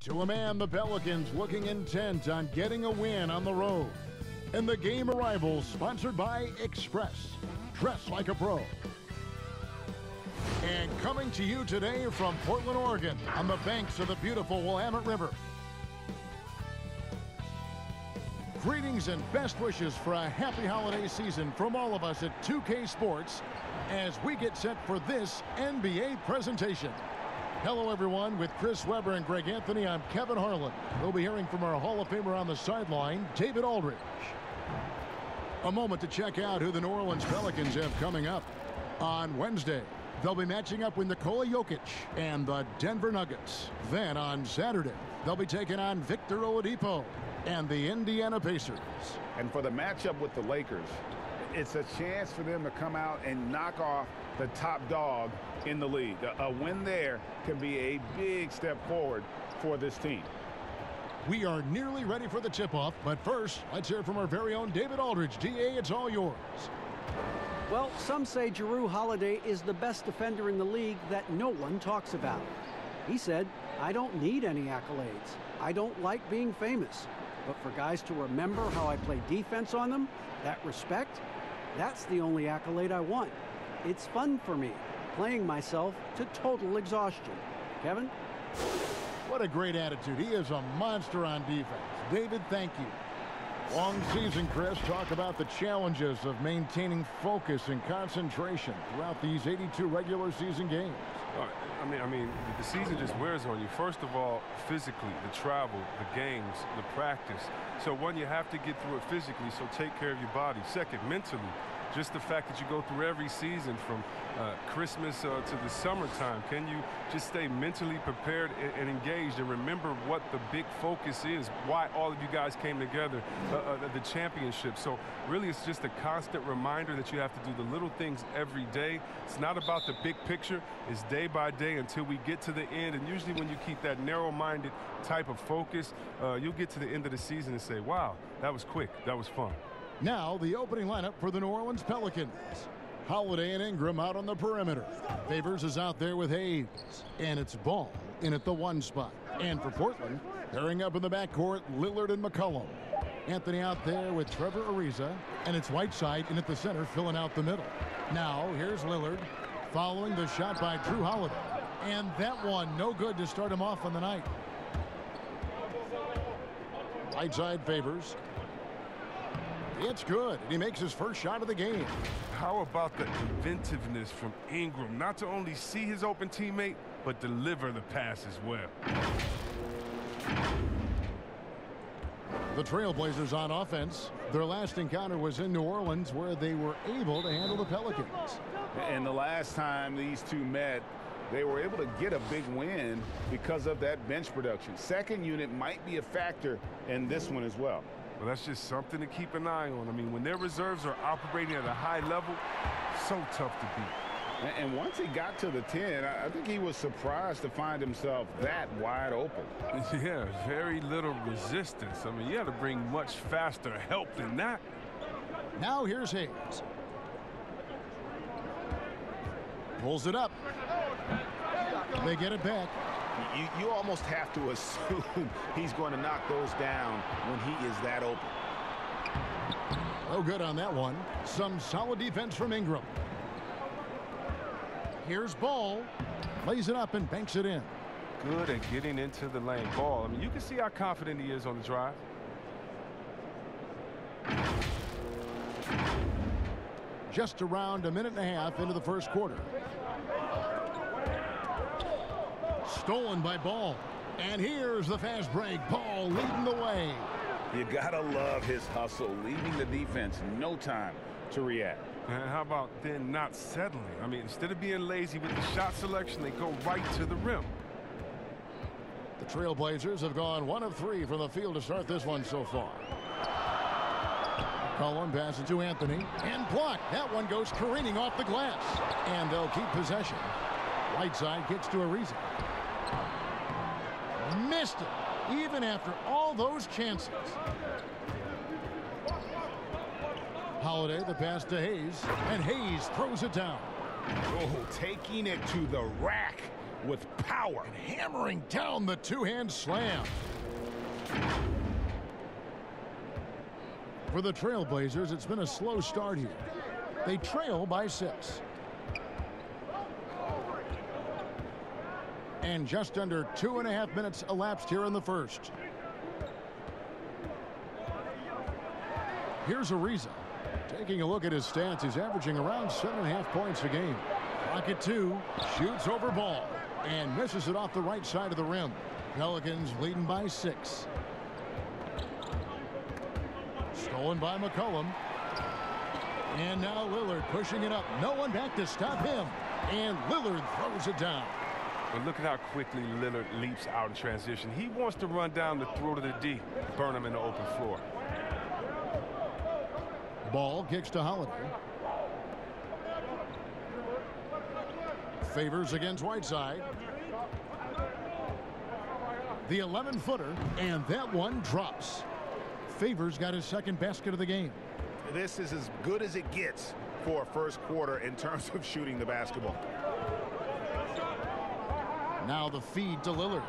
To a man, the Pelicans looking intent on getting a win on the road. And the game arrival sponsored by Express. Dress like a pro. And coming to you today from Portland, Oregon, on the banks of the beautiful Willamette River. Greetings and best wishes for a happy holiday season from all of us at 2K Sports as we get set for this NBA presentation. Hello, everyone. With Chris Webber and Greg Anthony, I'm Kevin Harlan. We'll be hearing from our Hall of Famer on the sideline, David Aldridge. A moment to check out who the New Orleans Pelicans have coming up. On Wednesday, they'll be matching up with Nikola Jokic and the Denver Nuggets. Then on Saturday, they'll be taking on Victor Oladipo and the Indiana Pacers. And for the matchup with the Lakers, it's a chance for them to come out and knock off the top dog in the league. A win there can be a big step forward for this team. We are nearly ready for the tip-off, but first, let's hear from our very own David Aldridge. DA, it's all yours. Well, some say Jrue Holiday is the best defender in the league that no one talks about. He said, "I don't need any accolades. I don't like being famous. But for guys to remember how I play defense on them, that respect, that's the only accolade I want. It's fun for me, playing myself to total exhaustion." Kevin? What a great attitude. He is a monster on defense. David, thank you. Long season, Chris. Talk about the challenges of maintaining focus and concentration throughout these 82 regular season games. I mean, the season just wears on you. First of all, physically, the travel, the games, the practice. So one, you have to get through it physically, so take care of your body. Second, mentally, just the fact that you go through every season from Christmas to the summertime. Can you just stay mentally prepared and engaged and remember what the big focus is, why all of you guys came together, the championship. So really it's just a constant reminder that you have to do the little things every day. It's not about the big picture. It's day by day until we get to the end. And usually when you keep that narrow-minded type of focus, you'll get to the end of the season and say, wow, that was quick, that was fun. Now, the opening lineup for the New Orleans Pelicans. Holiday and Ingram out on the perimeter. Favors is out there with Hayes. And it's Ball in at the 1 spot. And for Portland, pairing up in the backcourt, Lillard and McCollum. Anthony out there with Trevor Ariza. And it's Whiteside in at the center, filling out the middle. Now, here's Lillard, following the shot by Jrue Holiday. And that one, no good to start him off on the night. Whiteside Favors. It's good, and he makes his first shot of the game. How about the inventiveness from Ingram? Not to only see his open teammate, but deliver the pass as well. The Trailblazers on offense. Their last encounter was in New Orleans, where they were able to handle the Pelicans. And the last time these two met, they were able to get a big win because of that bench production. Second unit might be a factor in this one as well. Well, that's just something to keep an eye on. I mean, when their reserves are operating at a high level, so tough to beat. And once he got to the 10, I think he was surprised to find himself that wide open. Yeah, very little resistance. I mean, you had to bring much faster help than that. Now here's Hayes. Pulls it up. They get it back. You almost have to assume he's going to knock those down when he is that open. Oh, good on that one. Some solid defense from Ingram. Here's Ball. Lays it up and banks it in. Good at getting into the lane. Ball, I mean, you can see how confident he is on the drive. Just around a minute and a half into the first quarter. Stolen by Ball. And here's the fast break. Ball leading the way. You gotta love his hustle, leaving the defense no time to react. And how about then not settling? I mean, instead of being lazy with the shot selection, they go right to the rim. The Trailblazers have gone 1 of 3 from the field to start this one so far. Collin passes to Anthony. And blocked. That one goes careening off the glass. And they'll keep possession. Whiteside kicks to Ariza. Missed it, even after all those chances. Holiday, the pass to Hayes, and Hayes throws it down. Oh, taking it to the rack with power. And hammering down the two-hand slam. For the Trailblazers, it's been a slow start here. They trail by 6. And just under 2.5 minutes elapsed here in the first. Here's Ariza. Taking a look at his stats, he's averaging around 7.5 points a game. Clock at 2, shoots over ball, and misses it off the right side of the rim. Pelicans leading by 6. Stolen by McCollum. And now Lillard pushing it up. No one back to stop him. And Lillard throws it down. But look at how quickly Lillard leaps out in transition. He wants to run down the throw to the D, burn him in the open floor. Ball kicks to Holiday. Favors against Whiteside. The 11-footer, and that one drops. Favors got his second basket of the game. This is as good as it gets for a first quarter in terms of shooting the basketball. Now the feed to Lillard.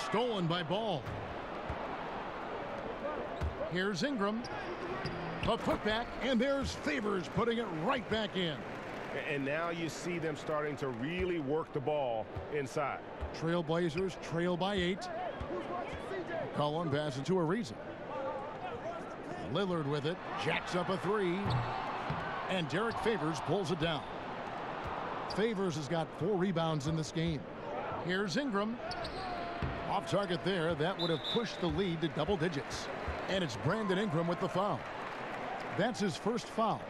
Stolen by Ball. Here's Ingram. A putback, and there's Favors putting it right back in. And now you see them starting to really work the ball inside. Trailblazers trail by 8. Cullen passes to Ariza. Lillard with it, jacks up a 3. And Derek Favors pulls it down. Favors has got 4 rebounds in this game. Here's Ingram. Off target there. That would have pushed the lead to double digits. And it's Brandon Ingram with the foul. That's his first foul.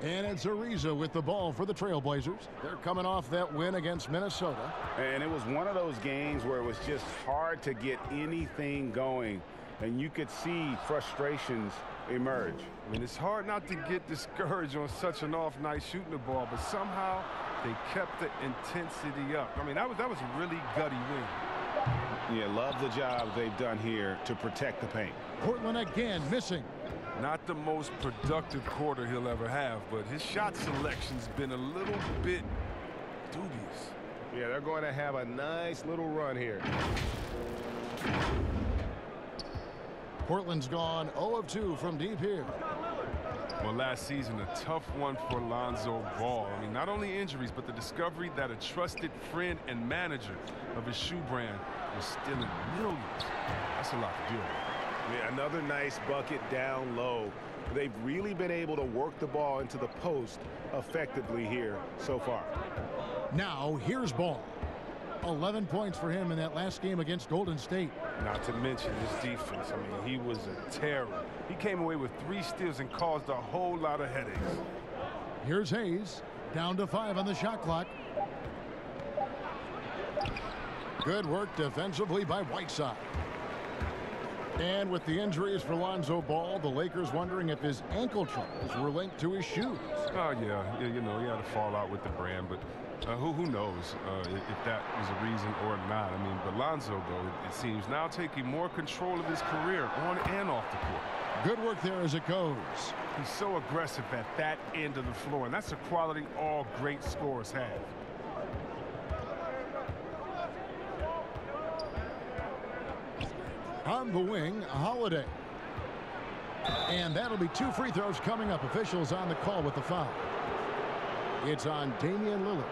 And it's Ariza with the ball for the Trailblazers. They're coming off that win against Minnesota. And it was one of those games where it was just hard to get anything going. And you could see frustrations emerge. I mean, it's hard not to get discouraged on such an off night shooting the ball, but somehow they kept the intensity up. I mean, that was a really gutty win. Yeah, love the job they've done here to protect the paint. Portland again missing. Not the most productive quarter he'll ever have, but his shot selection's been a little bit dubious. Yeah, they're going to have a nice little run here. Portland's gone 0 of 2 from deep here. Well, last season, a tough one for Lonzo Ball. I mean, not only injuries, but the discovery that a trusted friend and manager of his shoe brand was stealing millions. That's a lot to deal with. Yeah, another nice bucket down low. They've really been able to work the ball into the post effectively here so far. Now, here's Ball. 11 points for him in that last game against Golden State. Not to mention his defense. I mean, he was a terror. He came away with 3 steals and caused a whole lot of headaches. Here's Hayes. Down to 5 on the shot clock. Good work defensively by Whiteside. And with the injuries for Lonzo Ball, the Lakers wondering if his ankle troubles were linked to his shoes. Oh, yeah, you know, he had a fallout with the brand, but who knows if that was a reason or not. I mean, but Lonzo, though, it seems now taking more control of his career on and off the court. Good work there as it goes. He's so aggressive at that end of the floor, and that's a quality all great scorers have. On the wing, Holiday. And that'll be 2 free throws coming up. Officials on the call with the foul. It's on Damian Lillard.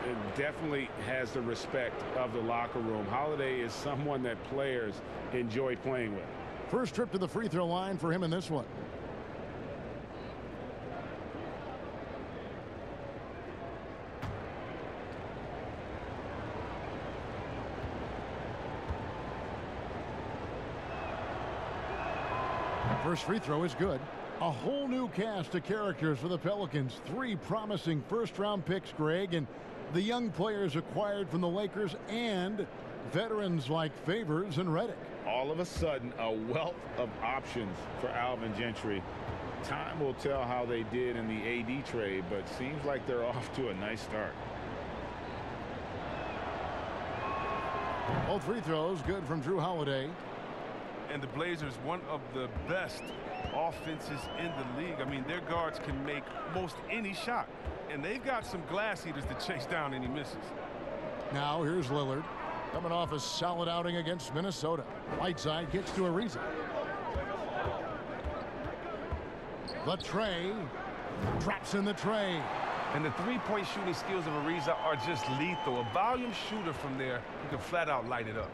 It definitely has the respect of the locker room. Holiday is someone that players enjoy playing with. First trip to the free throw line for him in this one. First free throw is good. A whole new cast of characters for the Pelicans. 3 promising first-round picks, Greg, and the young players acquired from the Lakers and veterans like Favors and Redick. All of a sudden, a wealth of options for Alvin Gentry. Time will tell how they did in the AD trade, but seems like they're off to a nice start. Both free throws good from Drew Holiday. And the Blazers, one of the best offenses in the league. I mean, their guards can make most any shot. and they've got some glass eaters to chase down any misses. Now here's Lillard, coming off a solid outing against Minnesota. Whiteside gets to Ariza. The tray, drops in the tray. And the three-point shooting skills of Ariza are just lethal. A volume shooter from there who can flat out light it up.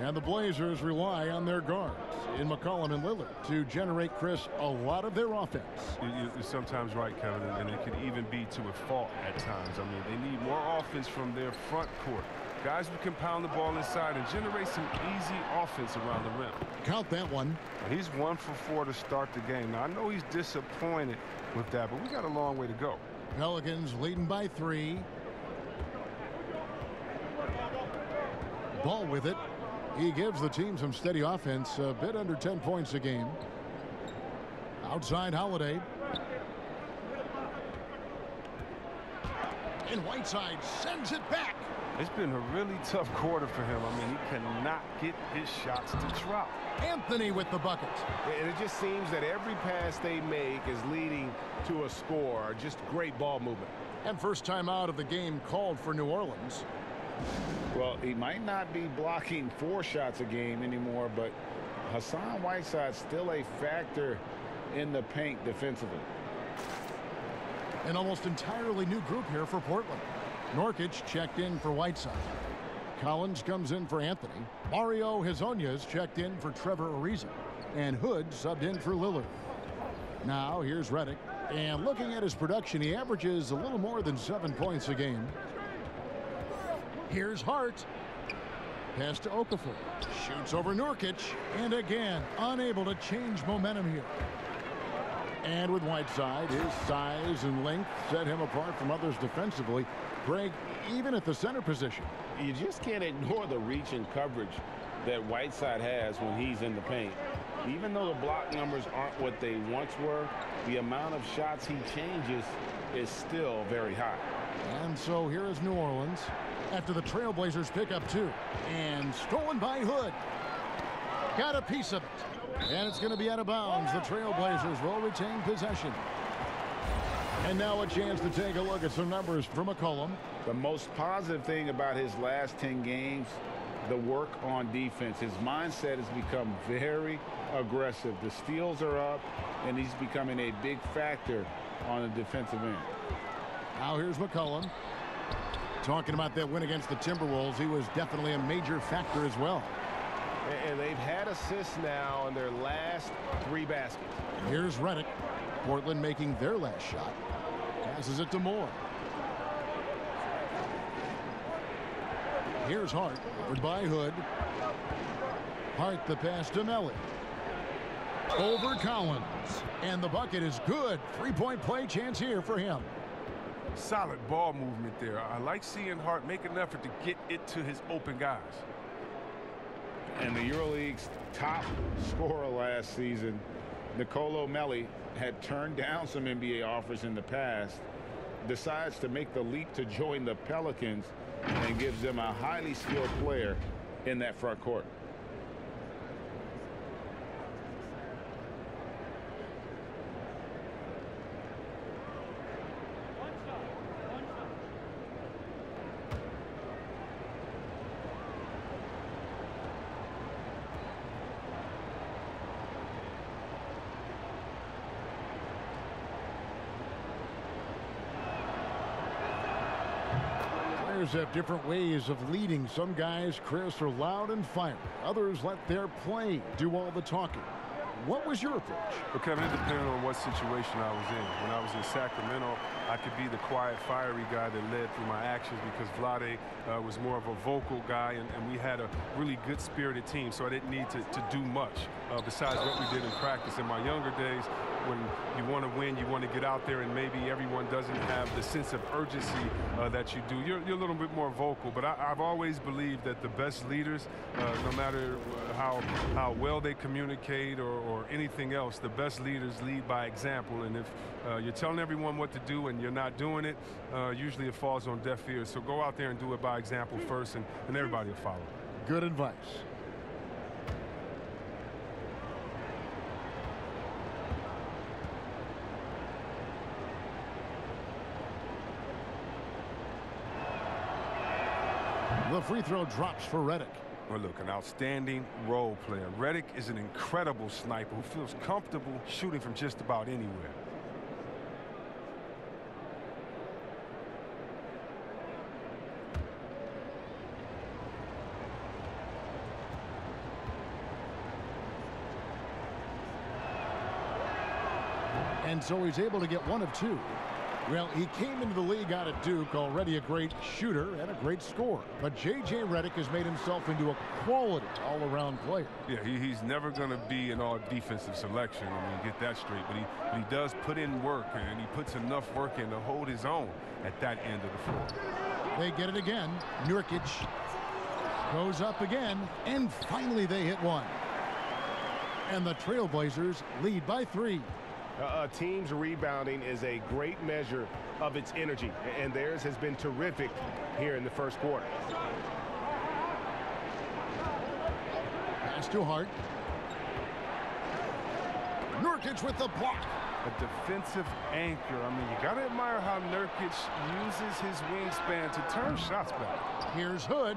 And the Blazers rely on their guards in McCollum and Lillard to generate, Chris, a lot of their offense. You're sometimes right, Kevin, and it can even be to a fault at times. I mean, they need more offense from their front court. Guys who can pound the ball inside and generate some easy offense around the rim. Count that one. He's 1 for 4 to start the game. Now, I know he's disappointed with that, but we got a long way to go. Pelicans leading by 3. Ball with it. He gives the team some steady offense, a bit under 10 points a game. Outside Holiday. And Whiteside sends it back. It's been a really tough quarter for him. I mean, he cannot get his shots to drop. Anthony with the bucket. And it just seems that every pass they make is leading to a score. Just great ball movement. And first time out of the game called for New Orleans. Well, he might not be blocking 4 shots a game anymore, but Hassan Whiteside's still a factor in the paint defensively. An almost entirely new group here for Portland. Nurkic checked in for Whiteside. Collins comes in for Anthony. Mario Hezonja's checked in for Trevor Ariza. And Hood subbed in for Lillard. Now here's Redick. And looking at his production, he averages a little more than 7 points a game. Here's Hart. Pass to Okafor. Shoots over Nurkic. And again, unable to change momentum here. And with Whiteside, his size and length set him apart from others defensively. Greg, even at the center position. You just can't ignore the reach and coverage that Whiteside has when he's in the paint. Even though the block numbers aren't what they once were, the amount of shots he changes is still very high. And so here is New Orleans after the Trailblazers pick up 2. And stolen by Hood. Got a piece of it. And it's going to be out of bounds. The Trailblazers will retain possession. And now a chance to take a look at some numbers from McCollum. The most positive thing about his last 10 games, the work on defense. His mindset has become very aggressive. The steals are up, and he's becoming a big factor on the defensive end. Now here's McCollum. Talking about that win against the Timberwolves, he was definitely a major factor as well. And they've had assists now on their last 3 baskets. Here's Redick. Portland making their last shot. Passes it to Moore. Here's Hart. Covered by Hood. Hart the pass to Melly. Over Collins. And the bucket is good. 3-point play chance here for him. Solid ball movement there. I like seeing Hart make an effort to get it to his open guys. And the EuroLeague's top scorer last season, Nicolo Melli, had turned down some NBA offers in the past, decides to make the leap to join the Pelicans and gives them a highly skilled player in that front court. Players have different ways of leading. Some guys, Chris, are loud and fiery. Others let their play do all the talking. What was your approach? Well, Kevin, it depended on what situation I was in. When I was in Sacramento, I could be the quiet, fiery guy that led through my actions because Vlade was more of a vocal guy, and we had a really good-spirited team, so I didn't need to do much besides what we did in practice. In my younger days, when you want to win, you want to get out there, and maybe everyone doesn't have the sense of urgency that you do. You're a little bit more vocal, but I've always believed that the best leaders, no matter how well they communicate or anything else, the best leaders lead by example. And if you're telling everyone what to do and you're not doing it, usually it falls on deaf ears. So go out there and do it by example first, and everybody will follow. Good advice. The free throw drops for Redick. Well, look, an outstanding role player. Redick is an incredible sniper who feels comfortable shooting from just about anywhere. And so he's able to get one of two. Well, he came into the league out of Duke, already a great shooter and a great scorer. But J.J. Redick has made himself into a quality all-around player. Yeah, he's never going to be an all-defensive selection. I mean, get that straight. But he does put in work, and he puts enough work in to hold his own at that end of the floor. They get it again. Nurkic goes up again, and finally they hit one. And the Trailblazers lead by 3. A team's rebounding is a great measure of its energy, and theirs has been terrific here in the first quarter. Pass to Hart. Nurkic with the block. A defensive anchor. I mean, you got to admire how Nurkic uses his wingspan to turn shots back. Here's Hood.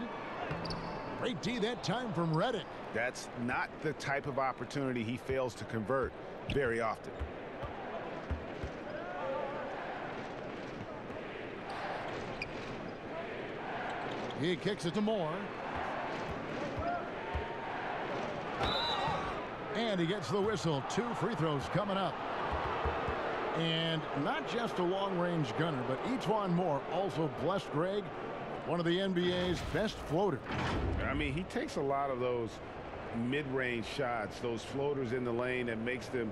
Great D that time from Redick. That's not the type of opportunity he fails to convert very often. He kicks it to Moore. And he gets the whistle. 2 free throws coming up. And not just a long-range gunner, but E'Twaun Moore also blessed Greg, one of the NBA's best floaters. I mean, he takes a lot of those mid-range shots, those floaters in the lane, that makes them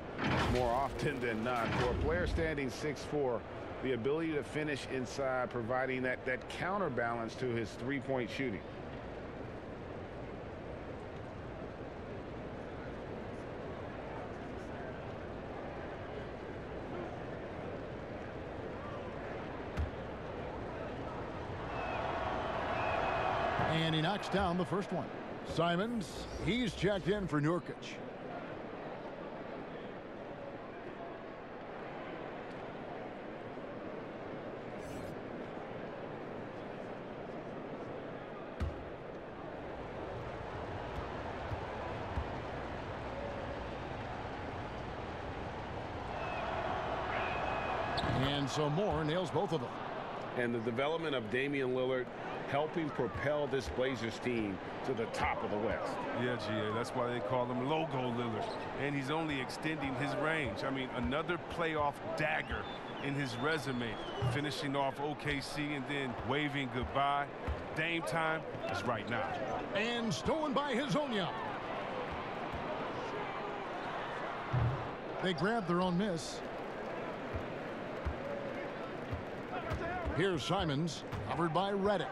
more often than not. For a player standing 6'4", the ability to finish inside, providing that counterbalance to his three-point shooting. And he knocks down the first one. Simons, he's checked in for Nurkic. And so Moore nails both of them. And the development of Damian Lillard helping propel this Blazers team to the top of the West. Yeah, GA, that's why they call him Logo Lillard. And he's only extending his range. I mean, another playoff dagger in his resume, finishing off OKC and then waving goodbye. Dame time is right now. And stolen by Hazonia. They grab their own miss. Here's Simons, covered by Redick.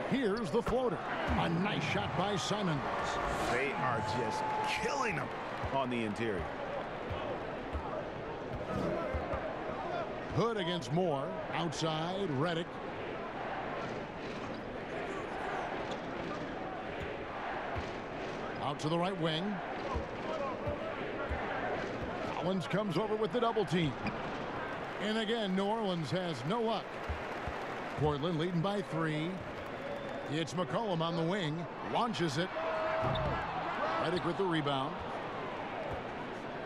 Here's the floater. A nice shot by Simons. They are just killing him on the interior. Hood against Moore. Outside, Redick. Out to the right wing. Collins comes over with the double team. And again, New Orleans has no luck. Portland leading by 3. It's McCollum on the wing. Launches it. Redick with the rebound.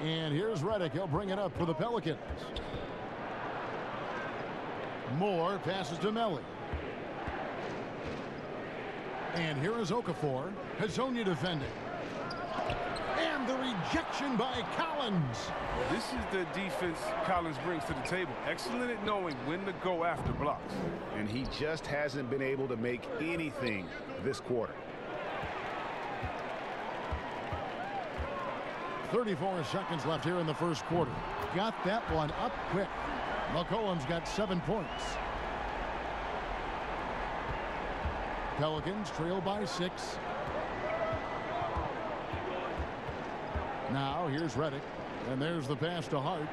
And here's Redick. He'll bring it up for the Pelicans. Moore passes to Melly. And here is Okafor. Hazonia defending. And the rejection by Collins. This is the defense Collins brings to the table. Excellent at knowing when to go after blocks. And he just hasn't been able to make anything this quarter. 34 seconds left here in the first quarter. Got that one up quick. McCollum's got 7 points. Pelicans trail by 6. Now here's Redick. And there's the pass to Hart.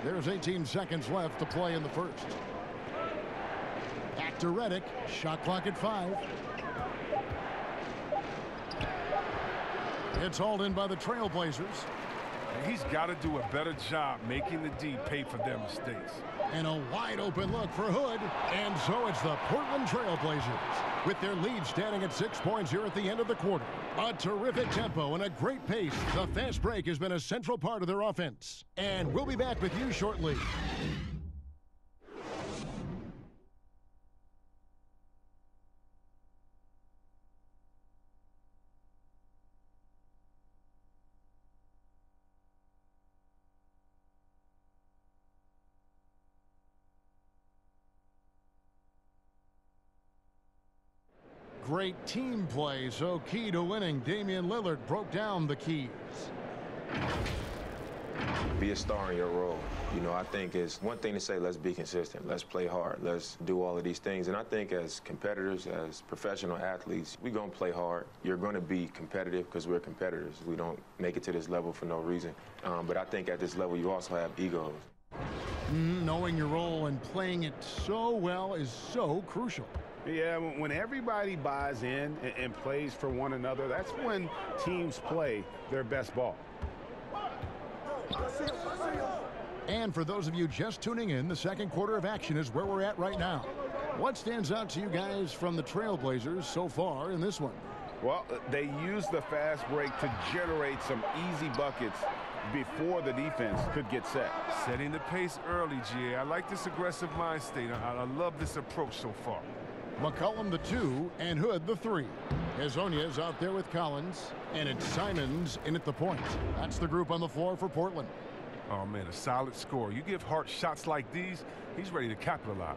There's 18 seconds left to play in the first. Back to Redick. Shot clock at 5. It's hauled in by the Trailblazers. He's got to do a better job making the D pay for their mistakes. And a wide open look for Hood. And so it's the Portland Trailblazers with their lead standing at 6 points here at the end of the quarter. A terrific tempo and a great pace. The fast break has been a central part of their offense. And we'll be back with you shortly. Great team play, so key to winning. Damian Lillard broke down the keys. Be a star in your role. You know, I think it's one thing to say, let's be consistent, let's play hard, let's do all of these things. And I think as competitors, as professional athletes, we're going to play hard. You're going to be competitive because we're competitors. We don't make it to this level for no reason. But I think at this level, you also have egos. Knowing your role and playing it so well is so crucial. Yeah, when everybody buys in and plays for one another, that's when teams play their best ball. And for those of you just tuning in, the second quarter of action is where we're at right now. What stands out to you guys from the Trailblazers so far in this one? Well, they used the fast break to generate some easy buckets before the defense could get set. Setting the pace early, GA. I like this aggressive mind state. I love this approach so far. McCollum the 2 and Hood the 3. Hezonja's out there with Collins, and it's Simons in at the point. That's the group on the floor for Portland. Oh, man, a solid score. You give Hart shots like these, he's ready to capitalize.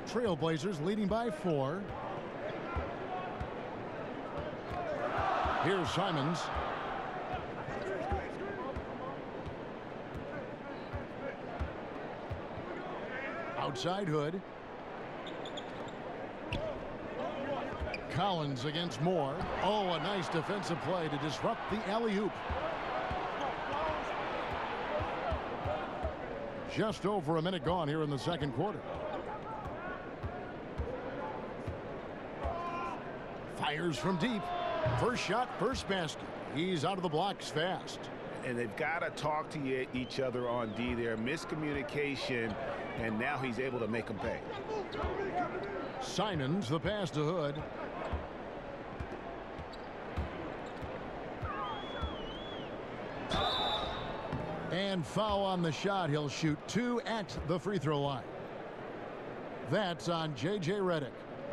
Trailblazers leading by 4. Here's Simons. Outside Hood. Collins against Moore. Oh, a nice defensive play to disrupt the alley-oop. Just over a minute gone here in the second quarter. Fires from deep. First shot, first basket. He's out of the blocks fast. And they've got to talk to each other on D there. Miscommunication, and now he's able to make them pay. Simons, the pass to Hood. And foul on the shot. He'll shoot 2 at the free throw line. That's on J.J. Redick.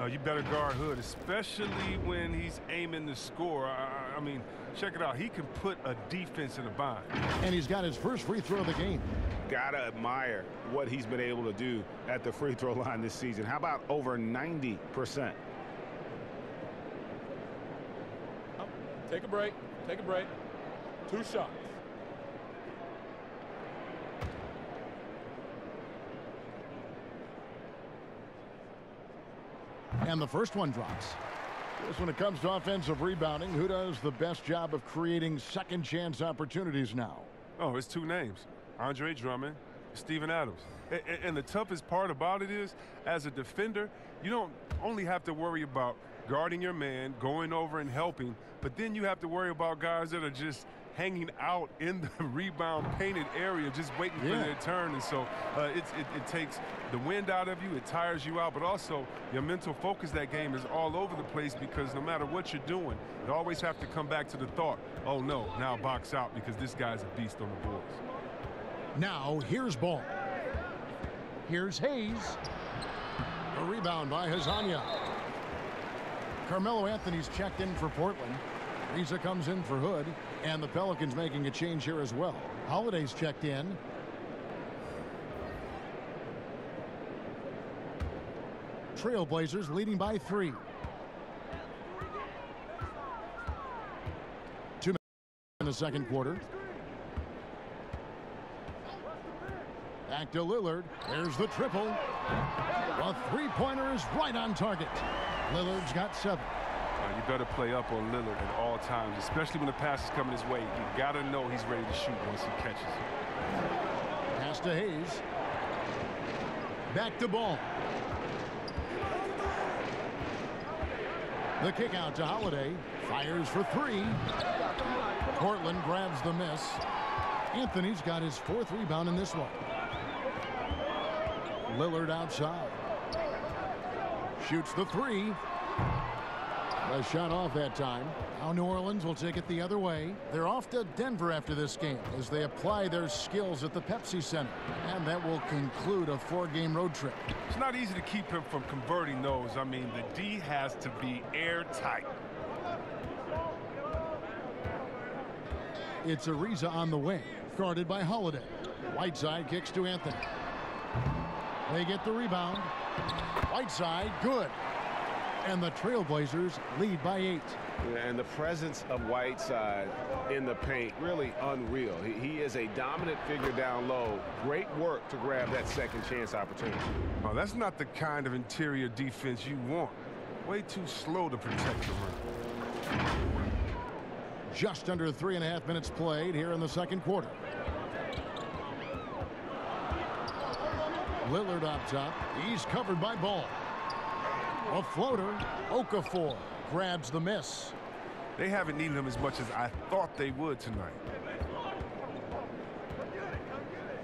You better guard Hood, especially when he's aiming to score. I mean, check it out. He can put a defense in a bind. And he's got his first free throw of the game. Gotta admire what he's been able to do at the free throw line this season. How about over 90%? Take a break. Take a break. 2 shots. And the first one drops. Just when it comes to offensive rebounding, who does the best job of creating second chance opportunities now? Oh, it's 2 names. Andre Drummond, Steven Adams. And the toughest part about it is, as a defender, you don't only have to worry about guarding your man, going over and helping, but then you have to worry about guys that are just hanging out in the rebound painted area, just waiting for their turn. And so it takes the wind out of you, it tires you out, but also your mental focus that game is all over the place, because no matter what you're doing, you always have to come back to the thought, oh no, now box out, because this guy's a beast on the boards. Now here's Ball. Here's Hayes. A rebound by Hezonja. Carmelo Anthony's checked in for Portland. Riza comes in for Hood, and the Pelicans making a change here as well. Holiday's checked in. Trailblazers leading by 3. 2 minutes in the second quarter. Back to Lillard. There's the triple. A three-pointer is right on target. Lillard's got 7. You better play up on Lillard at all times, especially when the pass is coming his way. You got to know he's ready to shoot once he catches it. Pass to Hayes. Back to Ball. The kick out to Holiday. Fires for three. Portland grabs the miss. Anthony's got his 4th rebound in this one. Lillard outside. Shoots the three. A shot off that time. Now New Orleans will take it the other way. They're off to Denver after this game as they apply their skills at the Pepsi Center. And that will conclude a 4-game road trip. It's not easy to keep him from converting those. I mean, the D has to be airtight. It's Ariza on the wing, guarded by Holiday. Whiteside kicks to Anthony. They get the rebound. Whiteside, good. And the Trailblazers lead by 8. And the presence of Whiteside in the paint, really unreal. He is a dominant figure down low. Great work to grab that second chance opportunity. Oh, that's not the kind of interior defense you want. Way too slow to protect the rim. Just under 3.5 minutes played here in the second quarter. Lillard up top. He's covered by Ball. A floater. Okafor grabs the miss. They haven't needed him as much as I thought they would tonight.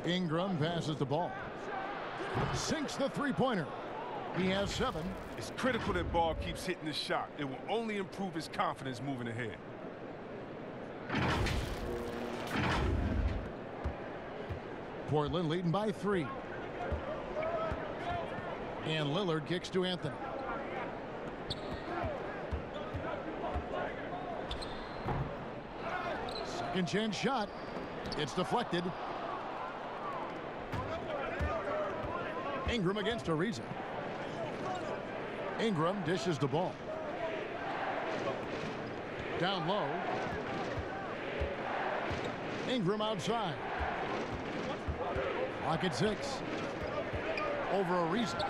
Ingram passes the ball. Sinks the three-pointer. He has 7. It's critical that Ball keeps hitting the shot. It will only improve his confidence moving ahead. Portland leading by 3. And Lillard kicks to Anthony. Second chance shot. It's deflected. Ingram against Ariza. Ingram dishes the ball. Down low. Ingram outside. Clock at 6. Over Ariza.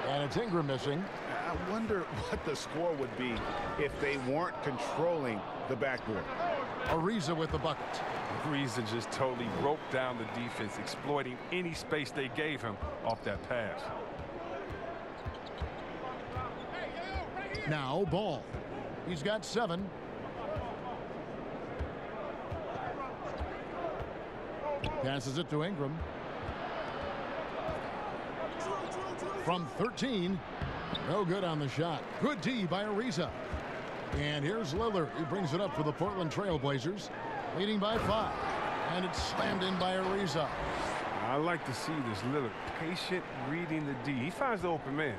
And it's Ingram missing. I wonder what the score would be if they weren't controlling the backboard. Ariza with the bucket. Ariza just totally roped down the defense, exploiting any space they gave him off that pass. Now Ball. He's got 7. Passes it to Ingram. From 13. No good on the shot. Good D by Ariza. And here's Lillard. He brings it up for the Portland Trailblazers. Leading by 5. And it's slammed in by Ariza. I like to see this Lillard patient reading the D. He finds the open man.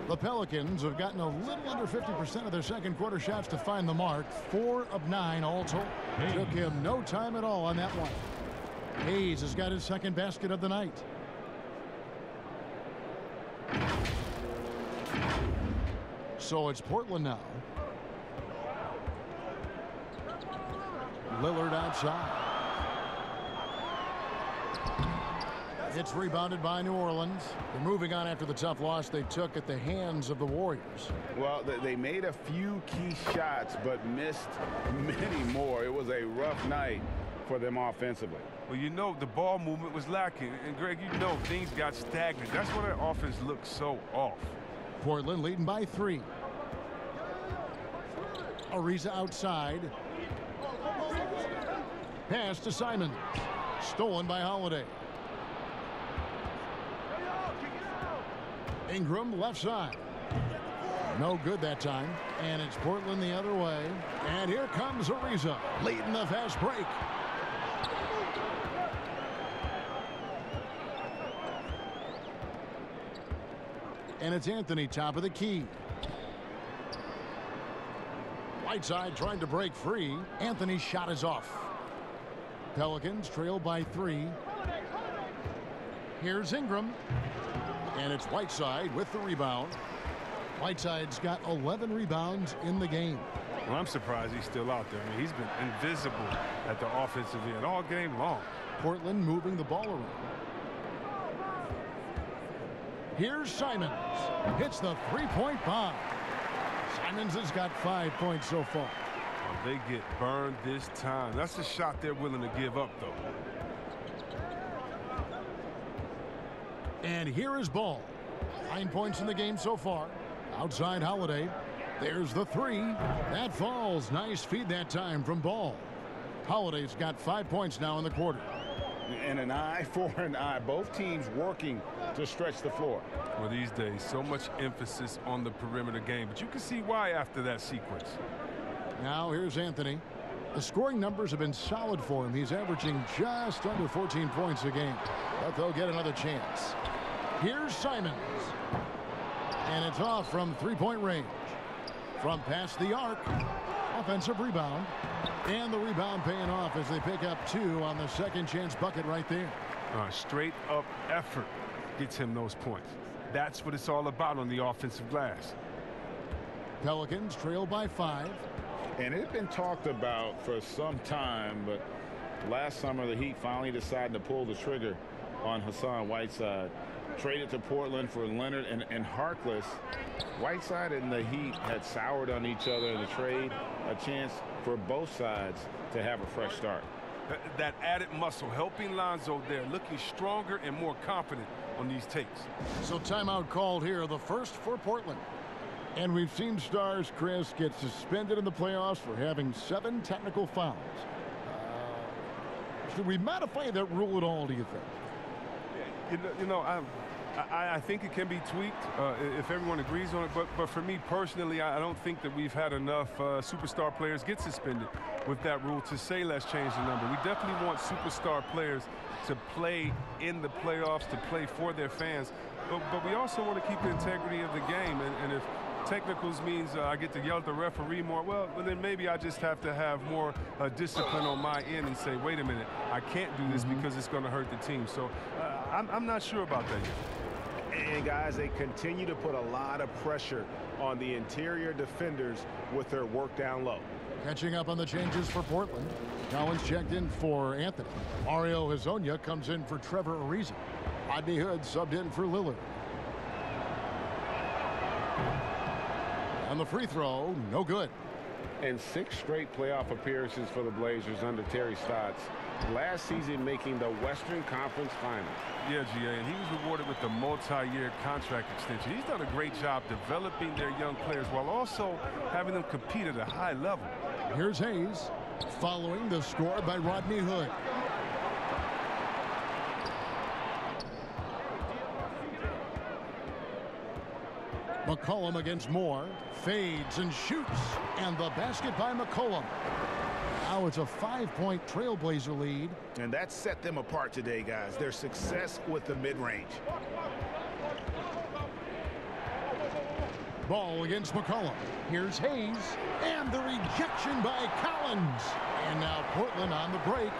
The Pelicans have gotten a little under 50% of their second quarter shots to find the mark. 4 of 9 all told. Took him no time at all on that one. Hayes has got his second basket of the night. So it's Portland now. Lillard outside. It's rebounded by New Orleans. They're moving on after the tough loss they took at the hands of the Warriors. Well, they made a few key shots, but missed many more. It was a rough night for them offensively. Well, you know, the ball movement was lacking. And, Greg, you know, things got stagnant. That's why their offense looked so off. Portland leading by 3. Ariza outside. Pass to Simon. Stolen by Holiday. Ingram left side. No good that time. And it's Portland the other way. And here comes Ariza leading the fast break. And it's Anthony top of the key. Whiteside trying to break free. Anthony's shot is off. Pelicans trail by 3. Here's Ingram. And it's Whiteside with the rebound. Whiteside's got 11 rebounds in the game. Well, I'm surprised he's still out there. I mean, he's been invisible at the offensive end all game long. Portland moving the ball around. Here's Simons. Hits the three-point bomb. Simons has got 5 points so far. Well, they get burned this time. That's a shot they're willing to give up, though. And here is Ball. 9 points in the game so far. Outside Holiday. There's the three. That falls. Nice feed that time from Ball. Holiday's got 5 points now in the quarter. And an eye for an eye. Both teams working to stretch the floor. Well, these days, so much emphasis on the perimeter game, but you can see why after that sequence. Now here's Anthony. The scoring numbers have been solid for him. He's averaging just under 14 points a game, but they'll get another chance. Here's Simons. And it's off from three-point range. From past the arc, offensive rebound. And the rebound paying off as they pick up 2 on the second chance bucket right there. Straight up effort gets him those points. That's what it's all about on the offensive glass. Pelicans trail by 5. And it had been talked about for some time, but last summer the Heat finally decided to pull the trigger on Hassan Whiteside. Traded to Portland for Leonard and Harkless. Whiteside and the Heat had soured on each other in the trade. A chance for both sides to have a fresh start. That added muscle helping Lonzo there, looking stronger and more confident on these takes. So timeout called here, the first for Portland. And we've seen stars, Chris, get suspended in the playoffs for having 7 technical fouls. Should we modify that rule at all, do you think? I think it can be tweaked if everyone agrees on it. But for me personally, I don't think that we've had enough superstar players get suspended with that rule to say let's change the number. We definitely want superstar players to play in the playoffs, to play for their fans. But we also want to keep the integrity of the game. And if technicals means I get to yell at the referee more, well, then maybe I just have to have more discipline on my end and say, wait a minute, I can't do this because it's going to hurt the team. So I'm not sure about that yet. And guys, they continue to put a lot of pressure on the interior defenders with their work down low. Catching up on the changes for Portland. Collins checked in for Anthony. Mario Hezonja comes in for Trevor Ariza. Rodney Hood subbed in for Lillard. And the free throw, no good. And 6 straight playoff appearances for the Blazers under Terry Stotts. Last season making the Western Conference Finals. Yeah, GA, and he was rewarded with the multi-year contract extension. He's done a great job developing their young players while also having them compete at a high level. Here's Hayes following the score by Rodney Hood. McCollum against Moore. Fades and shoots. And the basket by McCollum. Now it's a 5-point Trailblazer lead. And that set them apart today, guys. Their success with the mid-range. Ball against McCollum. Here's Hayes. And the rejection by Collins. And now Portland on the break.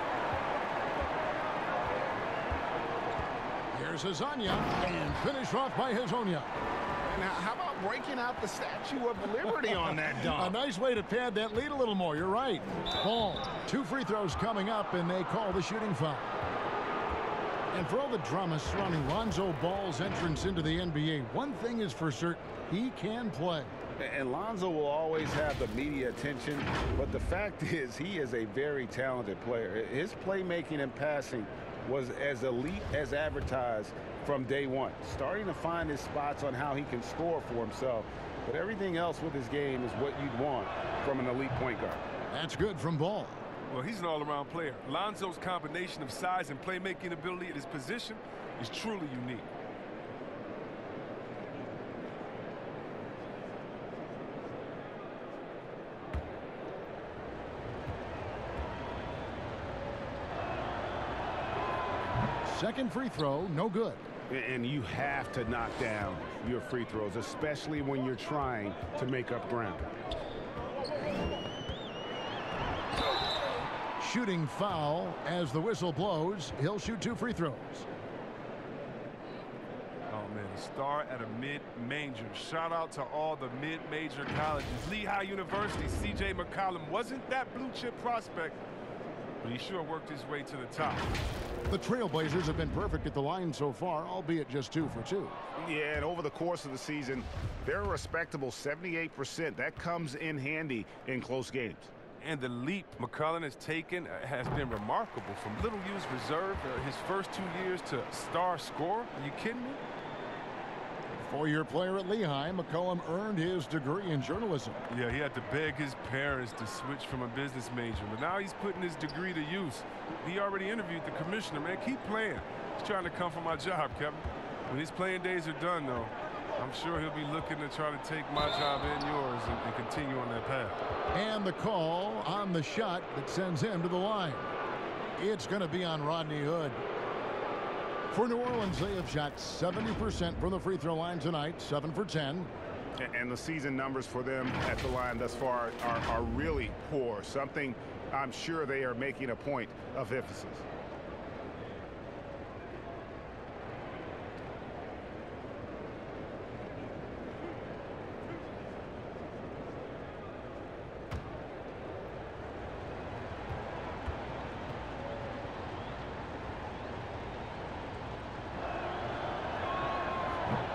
Here's Hezonja. And finished off by Hezonja. Now, how about breaking out the Statue of Liberty on that dunk? A nice way to pad that lead a little more. You're right. Ball. 2 free throws coming up, and they call the shooting foul. And for all the drama surrounding Lonzo Ball's entrance into the NBA, one thing is for certain. He can play. And Lonzo will always have the media attention, but the fact is he is a very talented player. His playmaking and passing was as elite as advertised from day one, starting to find his spots on how he can score for himself. But everything else with his game is what you'd want from an elite point guard. That's good from Ball. Well, he's an all-around player. Lonzo's combination of size and playmaking ability at his position is truly unique. Second free throw, no good. And you have to knock down your free throws, especially when you're trying to make up ground. Shooting foul as the whistle blows. He'll shoot 2 free throws. Oh, man, a star at a mid-major. Shout out to all the mid-major colleges. Lehigh University, C.J. McCollum wasn't that blue-chip prospect, but he sure worked his way to the top. The Trailblazers have been perfect at the line so far, albeit just 2 for 2. Yeah, and over the course of the season, they're a respectable 78%. That comes in handy in close games. And the leap McCollum has taken has been remarkable. From little used reserve his first 2 years to star scorer. Are you kidding me? Four-year player at Lehigh, McCollum earned his degree in journalism. Yeah, he had to beg his parents to switch from a business major, but now he's putting his degree to use. He already interviewed the commissioner. Man, keep playing. He's trying to come for my job, Kevin. When his playing days are done, though, I'm sure he'll be looking to try to take my job and yours and continue on that path. And the call on the shot that sends him to the line. It's going to be on Rodney Hood. For New Orleans, they have shot 70% from the free throw line tonight, 7 for 10. And the season numbers for them at the line thus far are really poor, something I'm sure they are making a point of emphasis.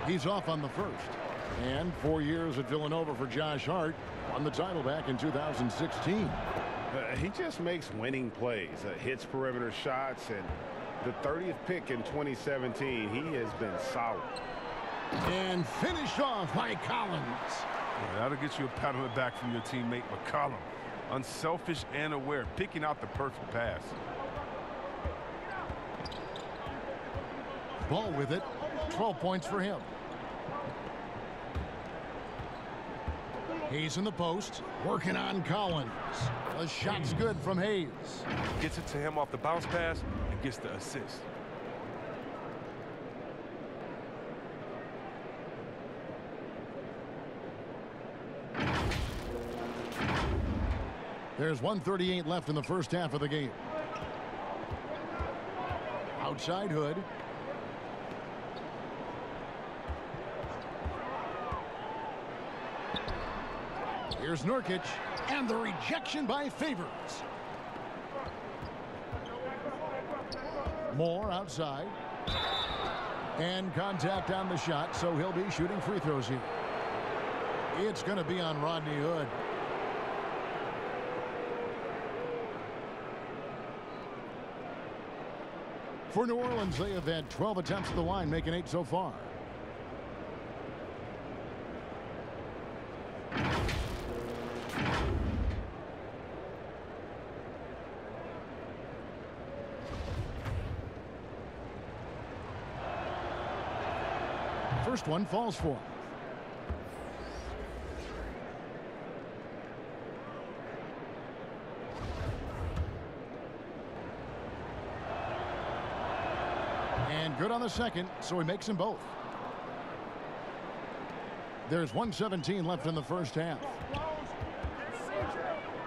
He's off on the first. And 4 years at Villanova for Josh Hart. Won the title back in 2016. He just makes winning plays, hits perimeter shots, and the 30th pick in 2017, he has been solid. And finished off by Collins. Yeah, that'll get you a pat on the back from your teammate McCollum. Unselfish and aware, picking out the perfect pass. Ball with it. 12 points for him. Hayes in the post, working on Collins. The shot's good from Hayes. Gets it to him off the bounce pass and gets the assist. There's 1:38 left in the first half of the game. Outside Hood. Here's Nurkic, and the rejection by Favors. Moore outside. And contact on the shot, so he'll be shooting free throws here. It's going to be on Rodney Hood. For New Orleans, they have had 12 attempts at the line, making 8 so far. First one falls for him. And good on the second, so he makes them both. There's 1:17 left in the first half.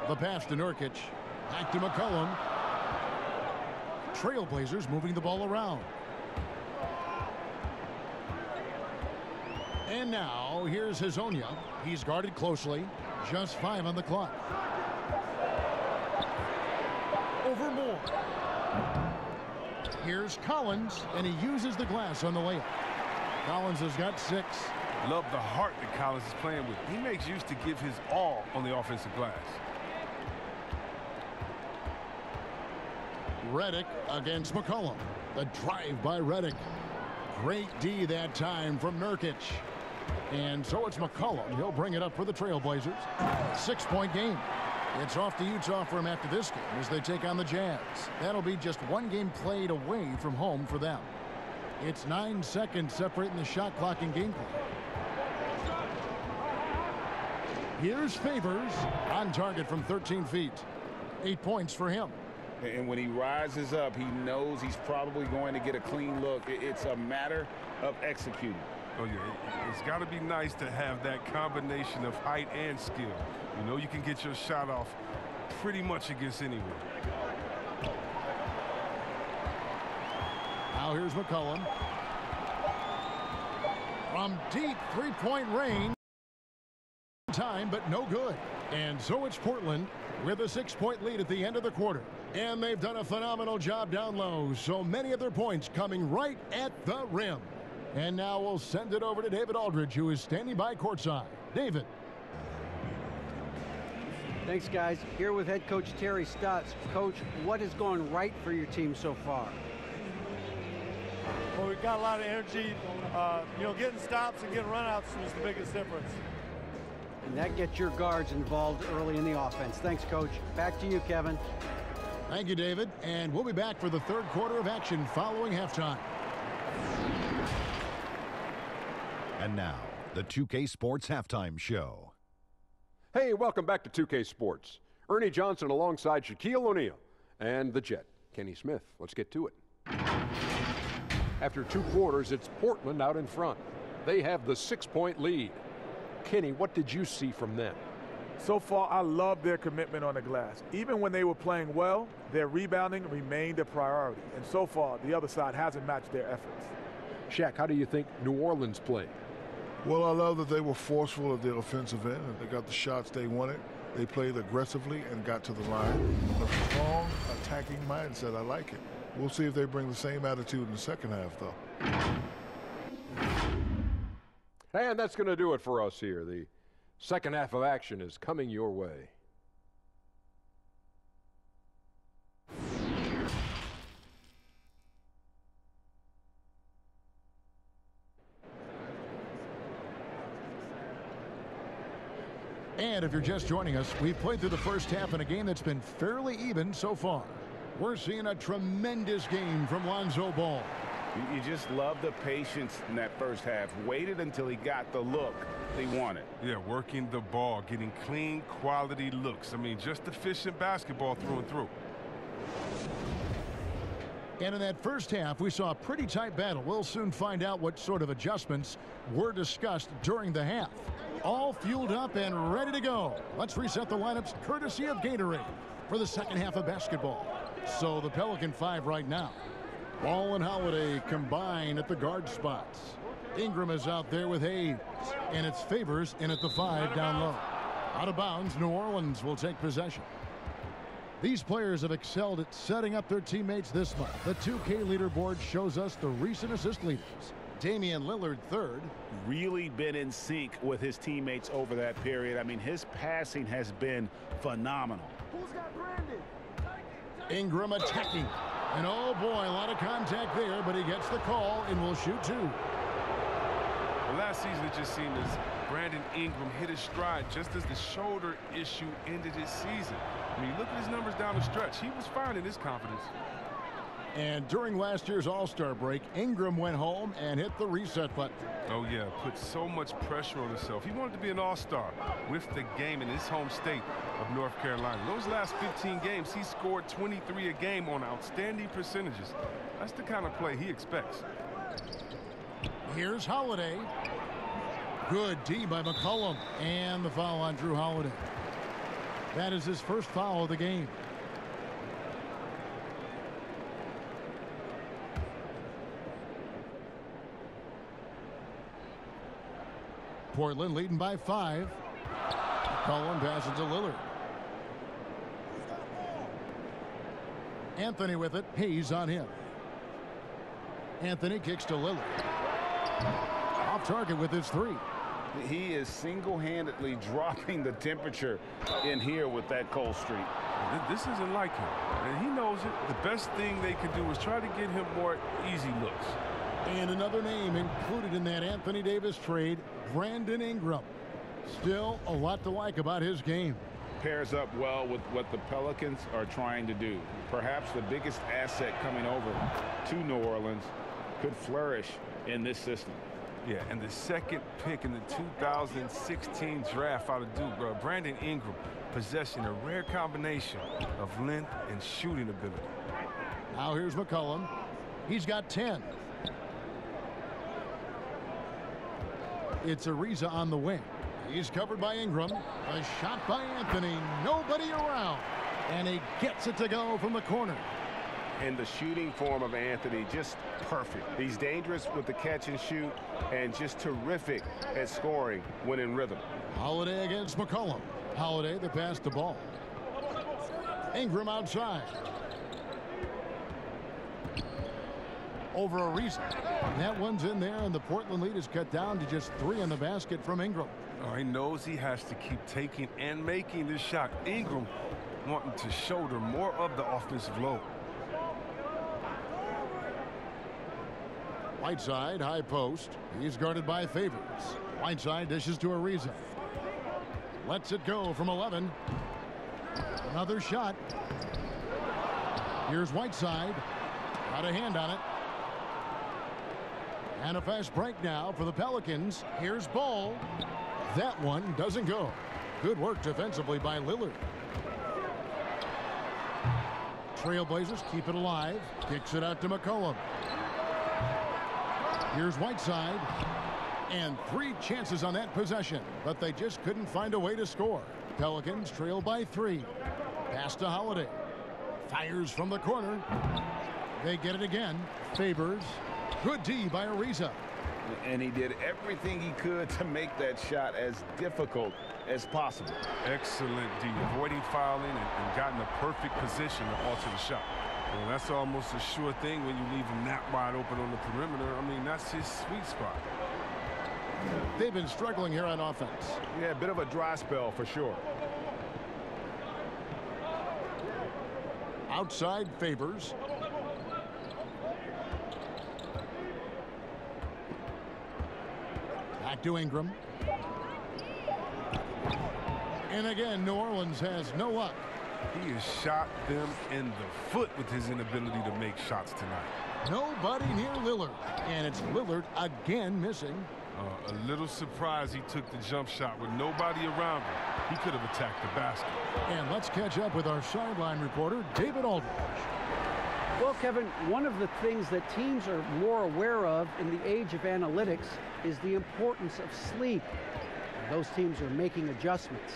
The pass to Nurkic. Back to McCollum. Trailblazers moving the ball around. And now, here's Hazonia. He's guarded closely. Just 5 on the clock. Over Moore. Here's Collins, and he uses the glass on the layup. Collins has got 6. Love the heart that Collins is playing with. He makes use to give his all on the offensive glass. Redick against McCollum. The drive by Redick. Great D that time from Nurkic. And so it's McCollum. He'll bring it up for the Trailblazers. 6-point game. It's off to Utah for him after this game as they take on the Jazz. That'll be just 1 game played away from home for them. It's 9 seconds separating the shot clock and game clock. Here's Favors on target from 13 feet. 8 points for him. And when he rises up, he knows he's probably going to get a clean look. It's a matter of executing. Oh, yeah, it's got to be nice to have that combination of height and skill. You know you can get your shot off pretty much against anyone. Now here's McCollum. From deep three-point range. Time, but no good. And so it's Portland with a 6-point lead at the end of the quarter. And they've done a phenomenal job down low. So many of their points coming right at the rim. And now we'll send it over to David Aldridge, who is standing by courtside. David. Thanks, guys. Here with head coach Terry Stotts. Coach, what has gone right for your team so far? but we've got a lot of energy. You know, getting stops and getting runouts was the biggest difference. And that gets your guards involved early in the offense. Thanks, Coach. Back to you, Kevin. Thank you, David. And we'll be back for the third quarter of action following halftime. And now, the 2K Sports Halftime Show. Hey, welcome back to 2K Sports. Ernie Johnson alongside Shaquille O'Neal and the Jet, Kenny Smith. Let's get to it. After 2 quarters, it's Portland out in front. They have the 6-point lead. Kenny, what did you see from them? So far, I love their commitment on the glass. Even when they were playing well, their rebounding remained a priority. And so far, the other side hasn't matched their efforts. Shaq, how do you think New Orleans played? Well, I love that they were forceful at their offensive end, and they got the shots they wanted. They played aggressively and got to the line. A strong attacking mindset. I like it. We'll see if they bring the same attitude in the second half, though. And that's going to do it for us here. The second half of action is coming your way. And if you're just joining us, we've played through the first half in a game that's been fairly even so far. We're seeing a tremendous game from Lonzo Ball. You just love the patience in that first half. Waited until he got the look he wanted. Yeah, working the ball, getting clean, quality looks. I mean, just efficient basketball through and through. And in that first half, we saw a pretty tight battle. We'll soon find out what sort of adjustments were discussed during the half. All fueled up and ready to go. Let's reset the lineups courtesy of Gatorade for the second half of basketball. So the Pelican 5 right now. Ball and Holiday combine at the guard spots. Ingram is out there with Hayes, and it's Favors in at the 5 down low. Out of bounds, New Orleans will take possession. These players have excelled at setting up their teammates this month. The 2K leaderboard shows us the recent assist leaders. Damian Lillard, third. Really been in sync with his teammates over that period. I mean, his passing has been phenomenal. Who's got Brandon? Ingram attacking. And oh boy, a lot of contact there, but he gets the call and will shoot 2. Well, last season it just seemed as Brandon Ingram hit his stride just as the shoulder issue ended his season. I mean, look at his numbers down the stretch. He was finding his confidence. And during last year's All-Star break, Ingram went home and hit the reset button. Oh, yeah, put so much pressure on himself. He wanted to be an All-Star with the game in his home state of North Carolina. Those last 15 games, he scored 23 a game on outstanding percentages. That's the kind of play he expects. Here's Holiday. Good D by McCollum. And the foul on Drew Holiday. That is his first foul of the game. Portland leading by 5. McCollum passes to Lillard. Anthony with it. Hayes on him. Anthony kicks to Lillard. Off target with his 3. He is single-handedly dropping the temperature in here with that cold streak. This isn't like him, and he knows it. The best thing they can do is try to get him more easy looks. And another name included in that Anthony Davis trade, Brandon Ingram. Still a lot to like about his game. Pairs up well with what the Pelicans are trying to do. Perhaps the biggest asset coming over to New Orleans could flourish in this system. Yeah, and the second pick in the 2016 draft out of Duke, Brandon Ingram, possessing a rare combination of length and shooting ability. Now here's McCollum. He's got 10. It's Ariza on the wing. He's covered by Ingram. A shot by Anthony. Nobody around. And he gets it to go from the corner. And the shooting form of Anthony, just perfect. He's dangerous with the catch and shoot and just terrific at scoring when in rhythm. Holiday against McCollum. Holiday the pass the ball. Ingram outside. Over Ariza. That one's in there, and the Portland lead is cut down to just 3 in the basket from Ingram. Oh, he knows he has to keep taking and making this shot. Ingram wanting to shoulder more of the offensive load. Whiteside, high post. He's guarded by Favors. Whiteside dishes to Ariza. Lets it go from 11. Another shot. Here's Whiteside. Got a hand on it. And a fast break now for the Pelicans. Here's Ball. That one doesn't go. Good work defensively by Lillard. Trailblazers keep it alive. Kicks it out to McCollum. Here's Whiteside. And 3 chances on that possession, but they just couldn't find a way to score. Pelicans trail by 3. Pass to Holiday. Fires from the corner. They get it again. Favors. Good D by Ariza. And he did everything he could to make that shot as difficult as possible. Excellent D, avoiding fouling and got in a perfect position to alter the shot. Well, that's almost a sure thing when you leave him that wide open on the perimeter. I mean, that's his sweet spot. They've been struggling here on offense. Yeah, a bit of a dry spell for sure. Outside Favors. Back to Ingram. And again, New Orleans has no luck. He has shot them in the foot with his inability to make shots tonight. Nobody near Lillard. And it's Lillard again missing. A little surprised he took the jump shot with nobody around him. He could have attacked the basket. And let's catch up with our sideline reporter, David Aldridge. Well, Kevin, one of the things that teams are more aware of in the age of analytics is the importance of sleep. Those teams are making adjustments.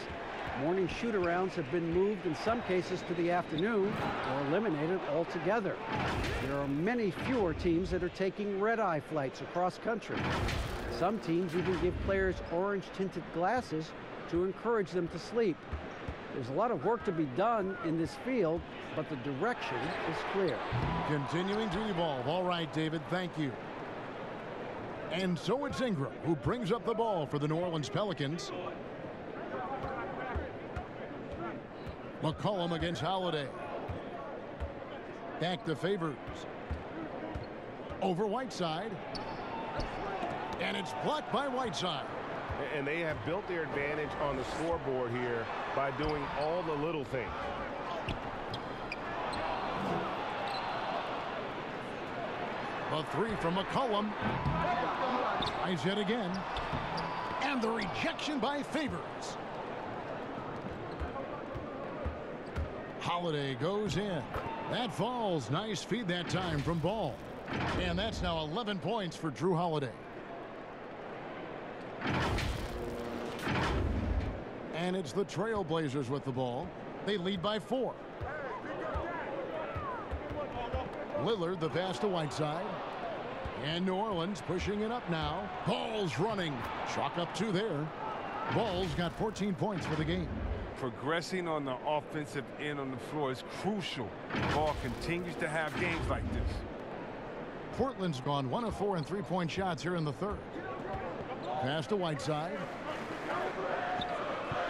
Morning shoot-arounds have been moved in some cases to the afternoon or eliminated altogether. There are many fewer teams that are taking red-eye flights across country. Some teams even give players orange-tinted glasses to encourage them to sleep. There's a lot of work to be done in this field, but the direction is clear. Continuing to evolve. All right, David, thank you. And so it's Ingram who brings up the ball for the New Orleans Pelicans. McCollum against Holiday. Back to Favors. Over Whiteside. And it's blocked by Whiteside. And they have built their advantage on the scoreboard here by doing all the little things. A 3 from McCollum. Tries yet again. And the rejection by Favors. Holiday goes in. That falls. Nice feed that time from Ball. And that's now 11 points for Drew Holiday. And it's the Trailblazers with the ball. They lead by 4. Lillard, the pass to Whiteside. And New Orleans pushing it up now. Ball's running. Chalk up 2 there. Ball's got 14 points for the game. Progressing on the offensive end on the floor is crucial. Ball continues to have games like this. Portland's gone 1 of 4 in 3-point shots here in the third. Pass to Whiteside.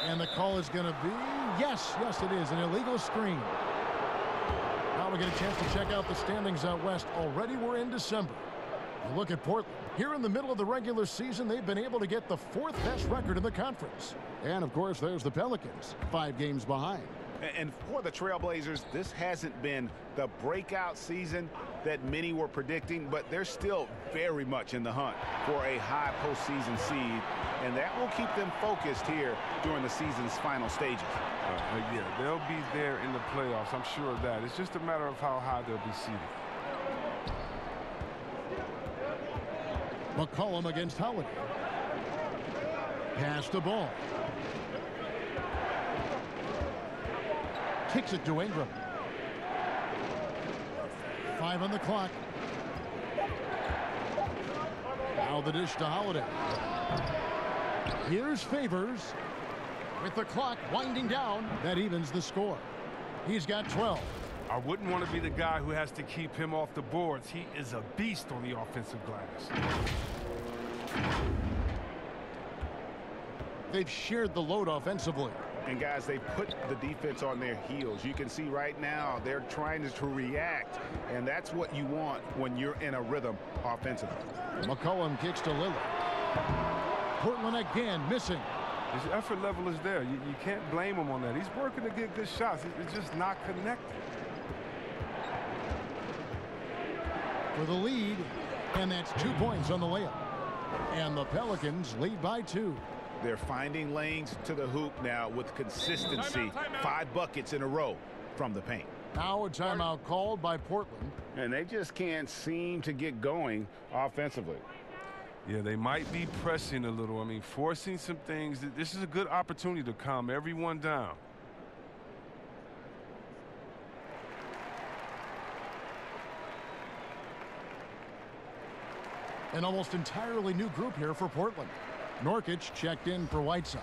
And the call is going to be, yes, it is, an illegal screen. Now we get a chance to check out the standings out west. Already we're in December. You look at Portland. Here in the middle of the regular season, they've been able to get the 4th best record in the conference. And, of course, there's the Pelicans, 5 games behind. And for the Trailblazers, this hasn't been the breakout season that many were predicting, but they're still very much in the hunt for a high postseason seed, and that will keep them focused here during the season's final stages. Yeah, they'll be there in the playoffs. I'm sure of that. It's just a matter of how high they'll be seeded. McCollum against Howard. Pass the ball. Kicks it to Ingram. 5 on the clock. Now the dish to Holiday. Here's Favors. With the clock winding down, that evens the score. He's got 12. I wouldn't want to be the guy who has to keep him off the boards. He is a beast on the offensive glass. They've shared the load offensively. And, guys, they put the defense on their heels. You can see right now they're trying to react, and that's what you want when you're in a rhythm offensively. McCollum kicks to Lillard. Portland again missing. His effort level is there. You can't blame him on that. He's working to get good shots. It's just not connected. For the lead, and that's 2 points on the layup. And the Pelicans lead by 2. They're finding lanes to the hoop now with consistency. 5 buckets in a row from the paint. Now a timeout called by Portland. And they just can't seem to get going offensively. Yeah, they might be pressing a little. I mean, forcing some things. This is a good opportunity to calm everyone down. An almost entirely new group here for Portland. Nurkic checked in for Whiteside.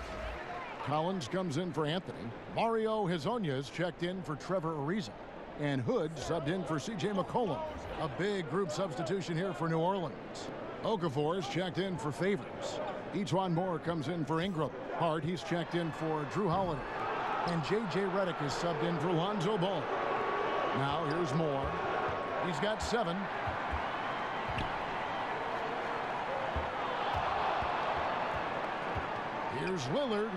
Collins comes in for Anthony. Mario Hezonja's checked in for Trevor Ariza. And Hood subbed in for C.J. McCollum. A big group substitution here for New Orleans. Okafor's checked in for Favors. Etuan Moore comes in for Ingram. Hart, he's checked in for Drew Holiday. And J.J. Redick is subbed in for Lonzo Ball. Now here's Moore. He's got 7. Here's Lillard.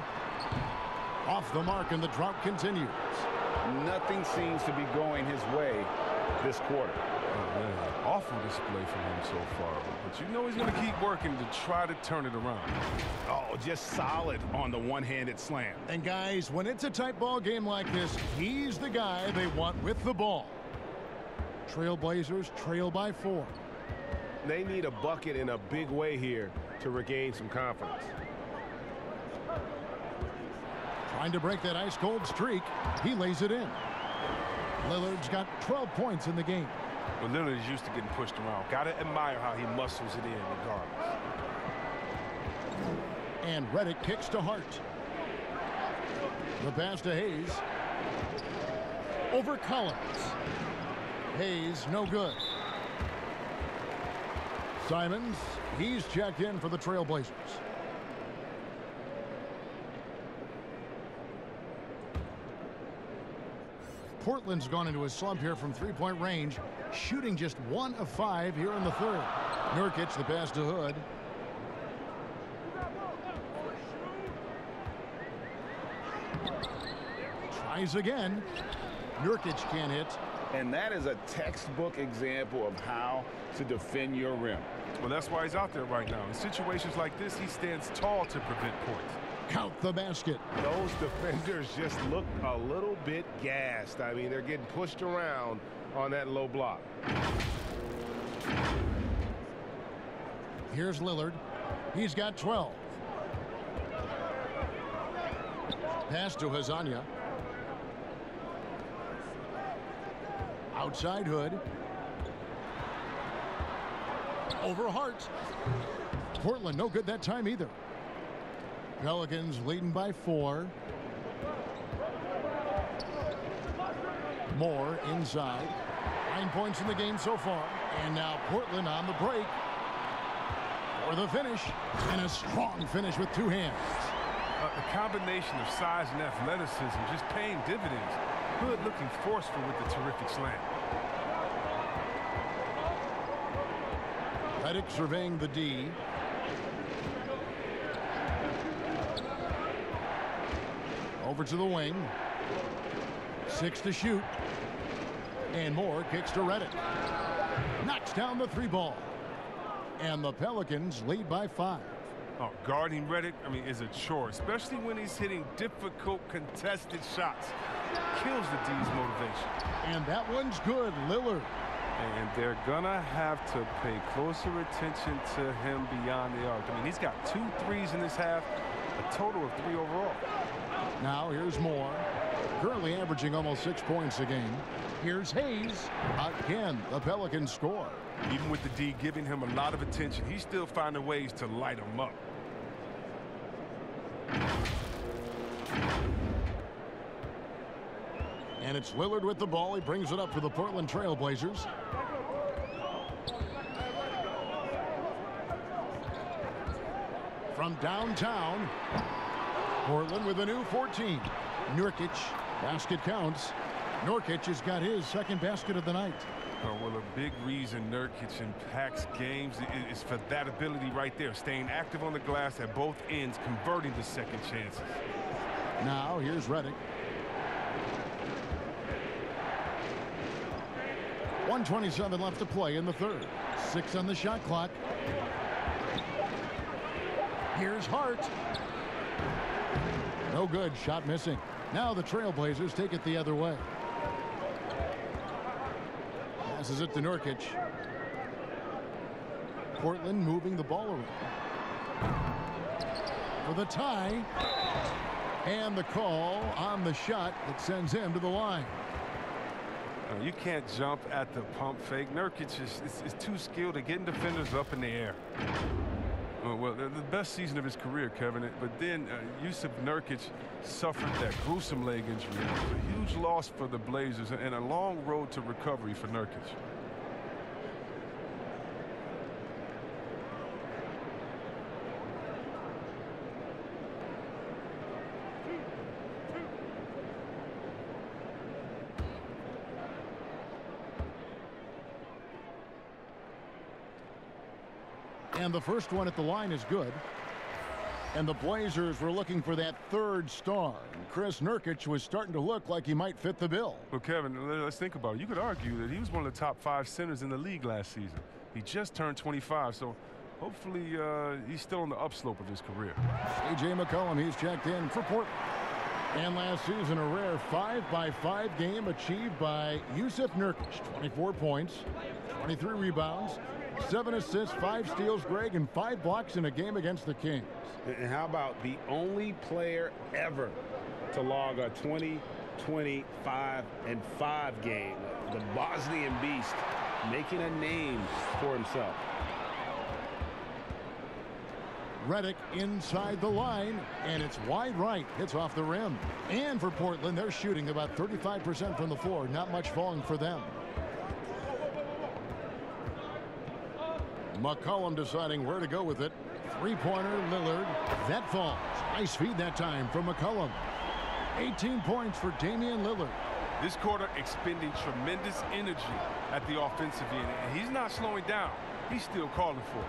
Off the mark, and the drought continues. Nothing seems to be going his way this quarter. Oh, man. Awful display from him so far. But you know he's going to keep working to try to turn it around. Oh, just solid on the one-handed slam. And, guys, when it's a tight ball game like this, he's the guy they want with the ball. Trailblazers trail by 4. They need a bucket in a big way here to regain some confidence. Trying to break that ice-cold streak. He lays it in. Lillard's got 12 points in the game. Well, Lillard is used to getting pushed around. Got to admire how he muscles it in regardless. And Redick kicks to Hart. The pass to Hayes. Over Collins. Hayes, no good. Simons, he's checked in for the Trailblazers. Portland's gone into a slump here from three-point range, shooting just 1 of 5 here in the third. Nurkic, the pass to Hood. Tries again. Nurkic can't hit. And that is a textbook example of how to defend your rim. Well, that's why he's out there right now. In situations like this, he stands tall to prevent points. Count the basket. Those defenders just look a little bit gassed. I mean, they're getting pushed around on that low block. Here's Lillard. He's got 12. Pass to Hezonja. Outside Hood. Over Hart. Portland no good that time either. Pelicans leading by 4. Moore inside. 9 points in the game so far. And now Portland on the break for the finish. And a strong finish with 2 hands. A combination of size and athleticism just paying dividends. Hood looking forceful with the terrific slam. Redick surveying the D. Over to the wing. 6 to shoot. And Moore kicks to Redick. Knocks down the 3 ball. And the Pelicans lead by 5. Oh, guarding Redick, I mean, is a chore, especially when he's hitting difficult contested shots. Kills the D's motivation. And that one's good, Lillard. And they're gonna have to pay closer attention to him beyond the arc. I mean, he's got 2 threes in this half, a total of 3 overall. Now here's Moore, currently averaging almost 6 points a game. Here's Hayes. Again, the Pelicans score. Even with the D giving him a lot of attention, he's still finding ways to light him up. And it's Lillard with the ball. He brings it up for the Portland Trailblazers. From downtown, Portland with a new 14. Nurkic. Basket counts. Nurkic has got his second basket of the night. Well, a big reason Nurkic impacts games is for that ability right there, staying active on the glass at both ends, converting the second chances. Now, here's Redick. 1:27 left to play in the third. 6 on the shot clock. Here's Hart. No good. Shot missing. Now the Trailblazers take it the other way. Passes it to Nurkic. Portland moving the ball around. For the tie. And the call on the shot that sends him to the line. You can't jump at the pump fake. Nurkic is too skilled at getting defenders up in the air. Well, the best season of his career, Kevin. But then Yusuf Nurkic suffered that gruesome leg injury. It was a huge loss for the Blazers and a long road to recovery for Nurkic. And the first one at the line is good. And the Blazers were looking for that third star. Chris Nurkic was starting to look like he might fit the bill. Well, Kevin, let's think about it. You could argue that he was one of the top 5 centers in the league last season. He just turned 25, so hopefully he's still on the upslope of his career. A.J. McCollum, he's checked in for Portland. And last season, a rare 5-by-5 game achieved by Yusuf Nurkic. 24 points, 23 rebounds, 7 assists, 5 steals, Greg, and 5 blocks in a game against the Kings. And how about the only player ever to log a 20, 25, and 5 game? The Bosnian Beast making a name for himself. Redick inside the line, and it's wide right. Hits off the rim. And for Portland, they're shooting about 35% from the floor. Not much falling for them. McCollum deciding where to go with it. Three-pointer, Lillard. That falls. Nice feed that time from McCollum. 18 points for Damian Lillard. This quarter expending tremendous energy at the offensive end. And he's not slowing down. He's still calling for it.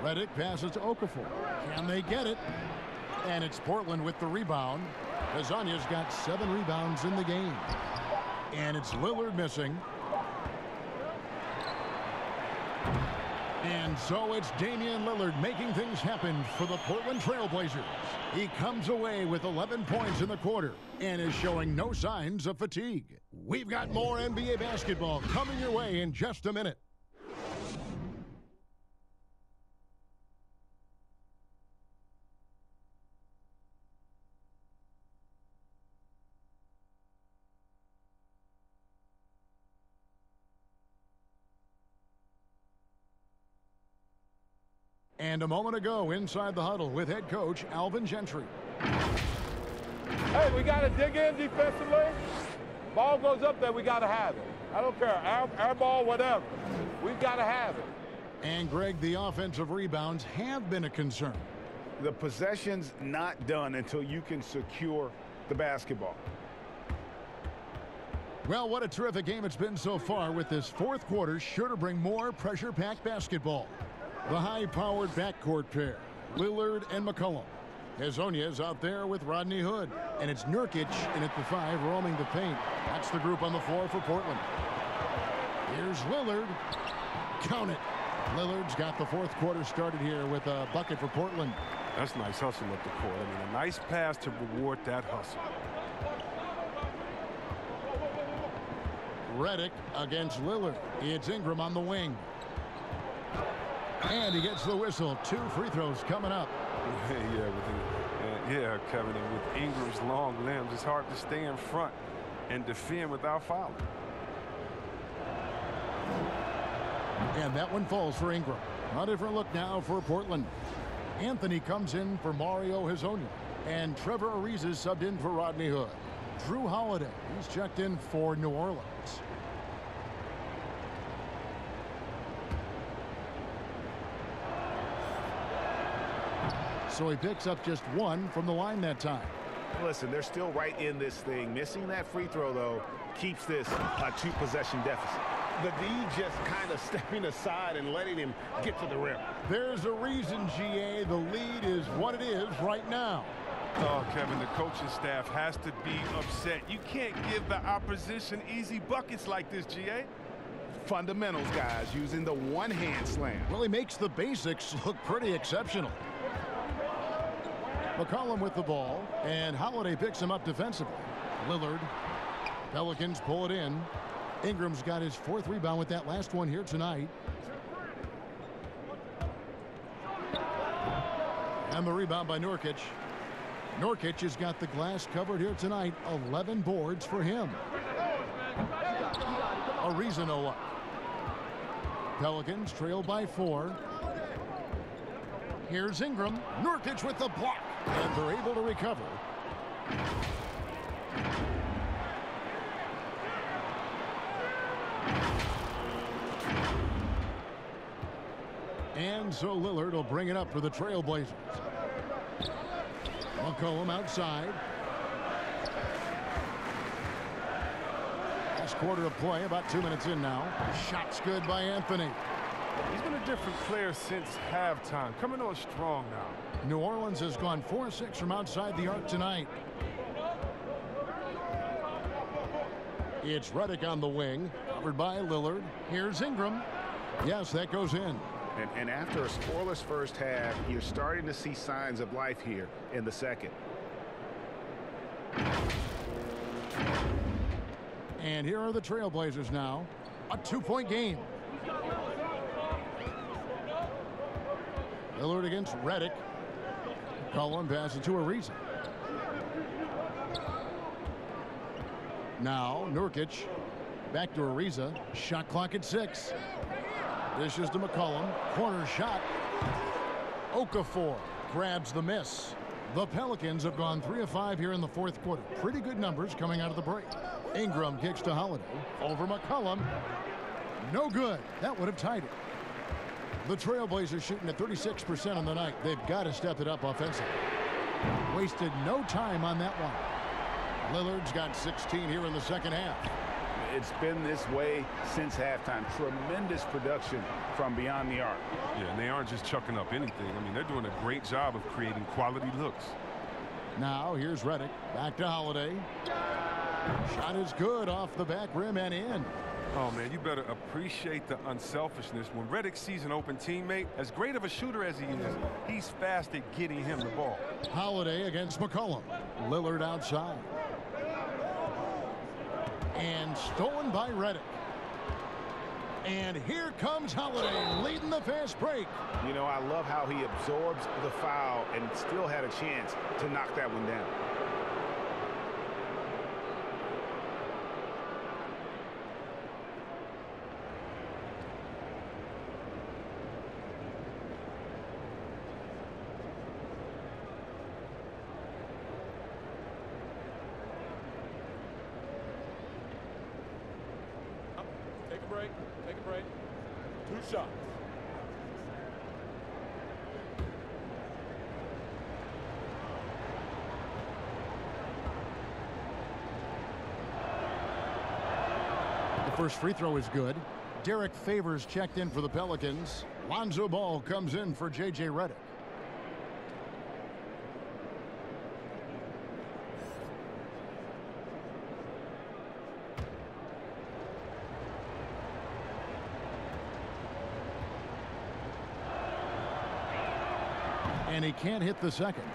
Redick passes to Okafor. Can they get it? And it's Portland with the rebound. Kazanya's got 7 rebounds in the game. And it's Lillard missing. And so it's Damian Lillard making things happen for the Portland Trailblazers. He comes away with 11 points in the quarter and is showing no signs of fatigue. We've got more NBA basketball coming your way in just a minute. And a moment ago, inside the huddle with head coach Alvin Gentry. Hey, we got to dig in defensively. Ball goes up there, we got to have it. I don't care, our ball, whatever. We've got to have it. And, Greg, the offensive rebounds have been a concern. The possession's not done until you can secure the basketball. Well, what a terrific game it's been so far, with this fourth quarter sure to bring more pressure-packed basketball. The high-powered backcourt pair, Lillard and McCollum. Hezonya's out there with Rodney Hood. And it's Nurkic in at the 5, roaming the paint. That's the group on the floor for Portland. Here's Lillard. Count it. Lillard's got the fourth quarter started here with a bucket for Portland. That's nice hustle up the court. I mean, a nice pass to reward that hustle. Redick against Lillard. It's Ingram on the wing. And he gets the whistle. 2 free throws coming up. Yeah, Kevin, and with Ingram's long limbs, it's hard to stay in front and defend without fouling. And that one falls for Ingram. A different look now for Portland. Anthony comes in for Mario Hezonja. And Trevor Ariza is subbed in for Rodney Hood. Drew Holiday, he's checked in for New Orleans. So he picks up just one from the line that time. Listen, they're still right in this thing. Missing that free throw, though, keeps this a two-possession deficit. The D just kind of stepping aside and letting him get to the rim. There's a reason, GA, the lead is what it is right now. Oh, Kevin, the coaching staff has to be upset. You can't give the opposition easy buckets like this, GA. Fundamentals, guys, using the one-hand slam. Well, he makes the basics look pretty exceptional. McCollum with the ball, and Holiday picks him up defensively. Lillard. Pelicans pull it in. Ingram's got his 4th rebound with that last one here tonight. And the rebound by Nurkic. Nurkic has got the glass covered here tonight. 11 boards for him. Ariza no up. Pelicans trail by 4. Here's Ingram. Nurkic with the block. And they're able to recover. And so Lillard will bring it up for the Trailblazers. McCollum outside. Last quarter of play, about 2 minutes in now. Shots good by Anthony. He's been a different player since halftime. Coming on strong now. New Orleans has gone 4-6 from outside the arc tonight. It's Redick on the wing, covered by Lillard. Here's Ingram. Yes, that goes in. And after a scoreless first half, you're starting to see signs of life here in the second. And here are the Trailblazers now. A 2-point game. Lillard against Redick. Cullen passes to Ariza. Now Nurkic. Back to Ariza. Shot clock at 6. Dishes to McCollum. Corner shot. Okafor grabs the miss. The Pelicans have gone 3 of 5 here in the 4th quarter. Pretty good numbers coming out of the break. Ingram kicks to Holiday. Over McCollum. No good. That would have tied it. The Trailblazers shooting at 36% on the night. They've got to step it up offensively. Wasted no time on that one. Lillard's got 16 here in the second half. It's been this way since halftime. Tremendous production from beyond the arc. Yeah, and they aren't just chucking up anything. I mean, they're doing a great job of creating quality looks. Now here's Redick. Back to Holiday. Shot is good off the back rim and in. Oh, man, you better appreciate the unselfishness. When Redick sees an open teammate, as great of a shooter as he is, he's fast at getting him the ball. Holiday against McCollum. Lillard outside. And stolen by Redick. And here comes Holiday leading the fast break. You know, I love how he absorbs the foul and still had a chance to knock that one down. Take a break. 2 shots. The first free throw is good. Derek Favors checked in for the Pelicans. Lonzo Ball comes in for J.J. Redick. And he can't hit the second.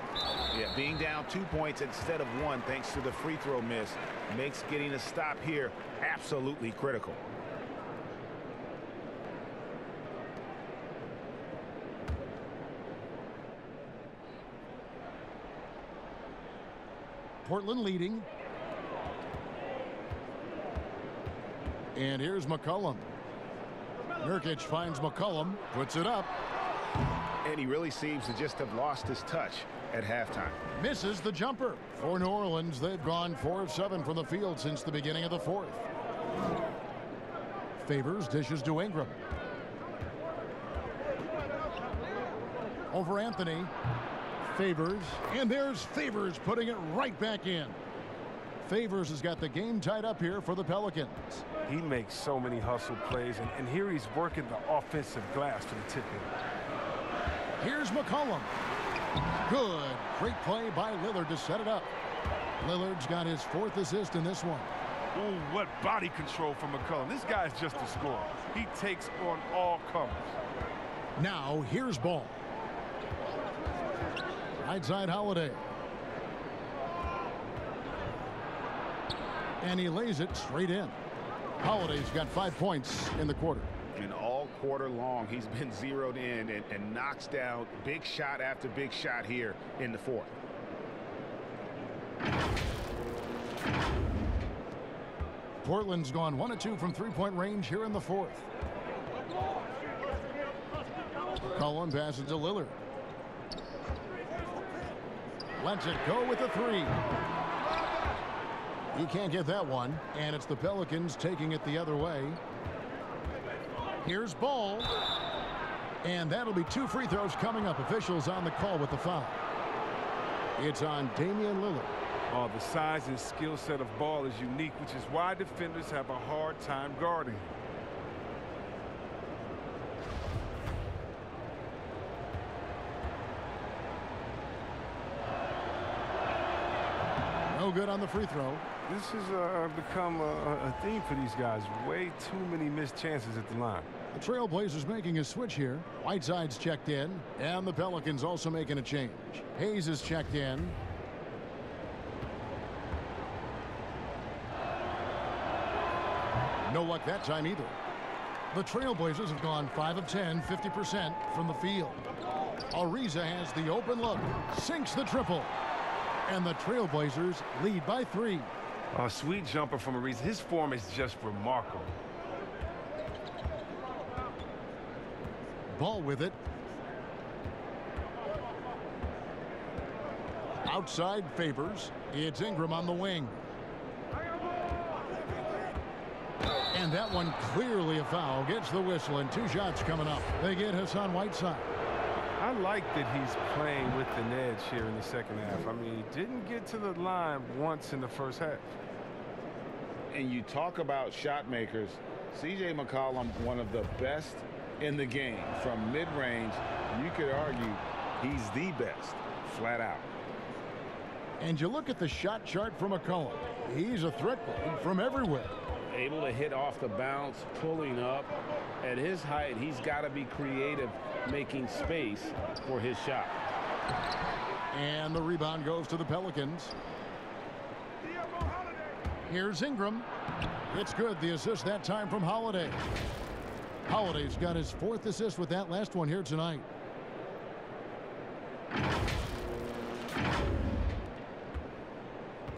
Yeah, being down 2 points instead of 1 thanks to the free throw miss makes getting a stop here absolutely critical. Portland leading. And here's McCollum. Nurkic finds McCollum, puts it up. And he really seems to just have lost his touch at halftime. Misses the jumper. For New Orleans, they've gone 4 of 7 from the field since the beginning of the 4th. Favors dishes to Ingram. Over Anthony. Favors, and there's Favors putting it right back in. Favors has got the game tied up here for the Pelicans. He makes so many hustle plays, and here he's working the offensive glass for the tip-in. Here's McCollum. Good. Great play by Lillard to set it up. Lillard's got his 4th assist in this one. Oh, what body control from McCollum. This guy's just a scorer. He takes on all comers. Now, here's Ball. Right side Holiday. And he lays it straight in. Holiday's got 5 points in the quarter. And all quarter long, he's been zeroed in and knocks down big shot after big shot here in the 4th. Portland's gone 1 of 2 from three-point range here in the 4th. Cullen passes to Lillard. Lets it go with the 3. He can't get that one, and it's the Pelicans taking it the other way. Here's Ball. And that'll be 2 free throws coming up. Officials on the call with the foul. It's on Damian Lillard. Oh, the size and skill set of Ball is unique, which is why defenders have a hard time guarding him. No good on the free throw. This has become a theme for these guys. Way too many missed chances at the line. The Trailblazers making a switch here. Whiteside's checked in, and the Pelicans also making a change. Hayes is checked in. No luck that time either. The Trailblazers have gone 5 of 10, 50% from the field. Ariza has the open look, sinks the triple. And the Trailblazers lead by 3. A sweet jumper from Ariza. His form is just remarkable. Ball with it. Outside Favors. It's Ingram on the wing. And that one clearly a foul. Gets the whistle, and 2 shots coming up. They get Hassan Whiteside. I like that he's playing with an edge here in the second half. I mean, he didn't get to the line once in the first half. And you talk about shot makers. C.J. McCollum, one of the best in the game. From mid-range, you could argue he's the best, flat out. And you look at the shot chart from McCollum. He's a threat from everywhere. Able to hit off the bounce, pulling up. At his height, he's got to be creative, making space for his shot. And the rebound goes to the Pelicans. Here's Ingram. It's good. The assist that time from Holiday. Holiday's got his 4th assist with that last one here tonight.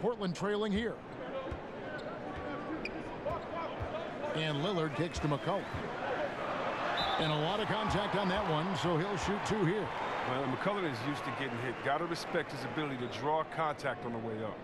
Portland trailing here. And Lillard kicks to McCollum. And a lot of contact on that one, so he'll shoot 2 here. Well, McCollum is used to getting hit. Got to respect his ability to draw contact on the way up.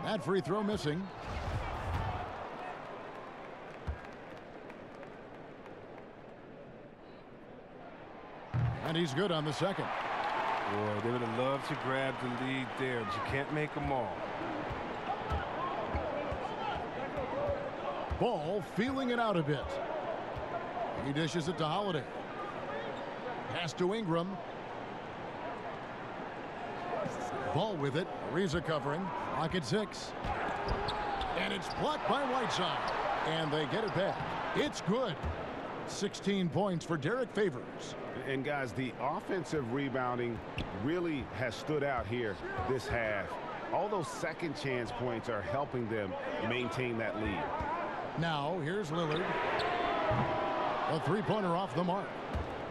That free throw missing. And he's good on the second. Boy, they would have loved to grab the lead there, but you can't make them all. Ball feeling it out a bit. He dishes it to Holiday. Pass to Ingram. Ball with it. Ariza covering. Lock at 6. And it's blocked by Whiteside. And they get it back. It's good. 16 points for Derek Favors. And guys, the offensive rebounding really has stood out here this half. All those second chance points are helping them maintain that lead. Now here's Lillard. A 3-pointer off the mark.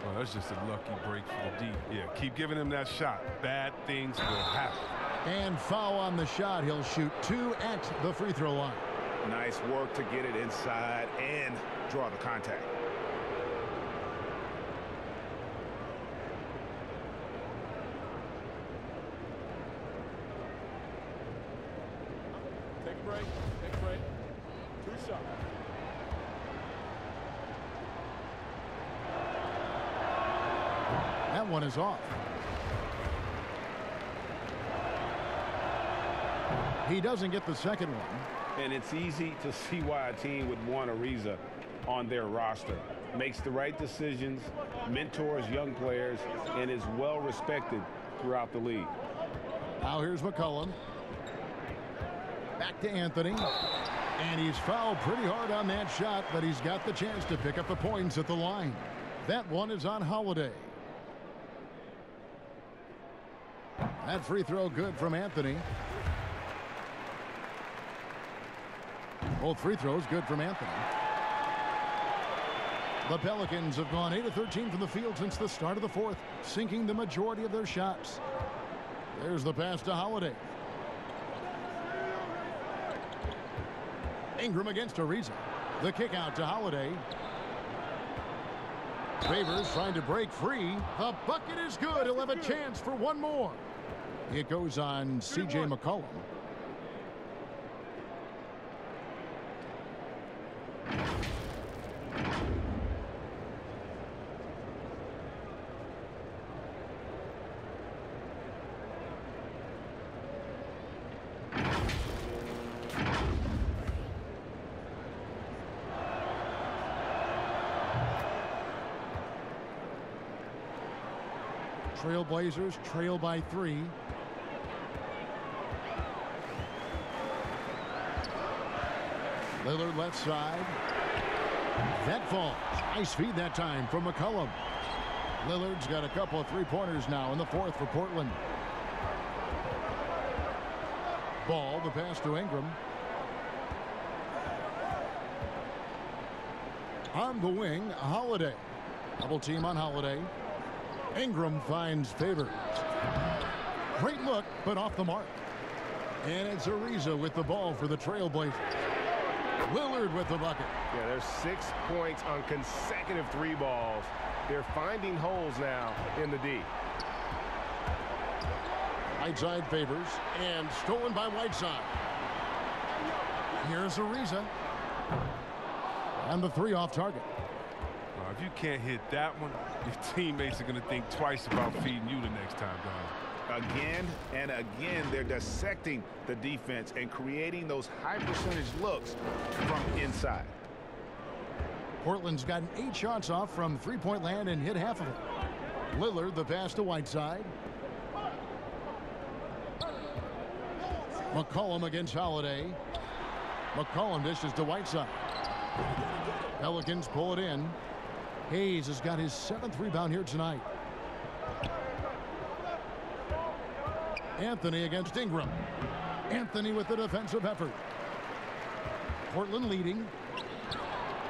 Well, that's just a lucky break for the D. Yeah, keep giving him that shot. Bad things will happen. And foul on the shot. He'll shoot 2 at the free throw line. Nice work to get it inside and draw the contact. Take a break. Take a break. 2 shots. That one is off. He doesn't get the second one. And it's easy to see why a team would want Ariza on their roster. Makes the right decisions, mentors young players, and is well respected throughout the league. Now here's McCollum. Back to Anthony. And he's fouled pretty hard on that shot, but he's got the chance to pick up the points at the line. That one is on Holiday. That free throw good from Anthony. Both free throws good from Anthony. The Pelicans have gone 8 of 13 from the field since the start of the fourth, sinking the majority of their shots. There's the pass to Holiday. Ingram against Ariza. The kick out to Holiday. Favors trying to break free. The bucket is good. He'll have a chance for one more. It goes on C.J. McCollum. Trailblazers trail by 3. Lillard left side. That falls. Nice feed that time from McCollum. Lillard's got a couple of three-pointers now in the fourth for Portland. Ball, the pass to Ingram. On the wing, Holiday. Double team on Holiday. Ingram finds Favors. Great look, but off the mark. And it's Ariza with the ball for the Trailblazers. Lillard with the bucket. Yeah, there's 6 points on consecutive 3 balls. They're finding holes now in the D. Whiteside Favors, and stolen by Whiteside. Here's Ariza. And the 3 off target. If you can't hit that one, your teammates are going to think twice about feeding you the next time down. Again and again, they're dissecting the defense and creating those high-percentage looks from inside. Portland's gotten 8 shots off from three-point land and hit half of it. Lillard, the pass to Whiteside. McCollum against Holiday. McCollum dishes to Whiteside. Pelicans pull it in. Hayes has got his 7th rebound here tonight. Anthony against Ingram. Anthony with the defensive effort. Portland leading.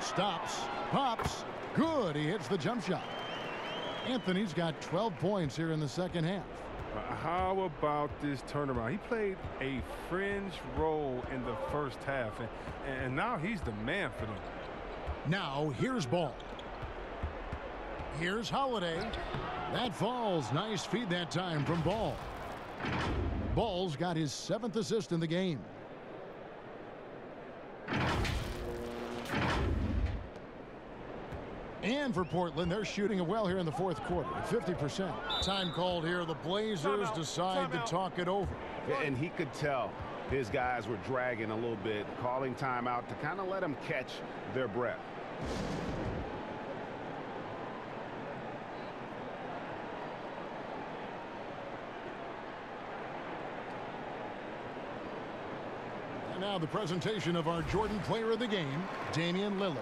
Stops. Pops. Good. He hits the jump shot. Anthony's got 12 points here in the second half. How about this turnaround? He played a fringe role in the first half, and now he's the man for them. Now here's Ball. Here's Holiday. That falls. Nice feed that time from Ball. Ball's got his 7th assist in the game. And for Portland, they're shooting it well here in the fourth quarter at 50%. Time called here. The Blazers decide to talk it over. And he could tell his guys were dragging a little bit, calling timeout to kind of let them catch their breath. Now the presentation of our Jordan Player of the Game, Damian Lillard.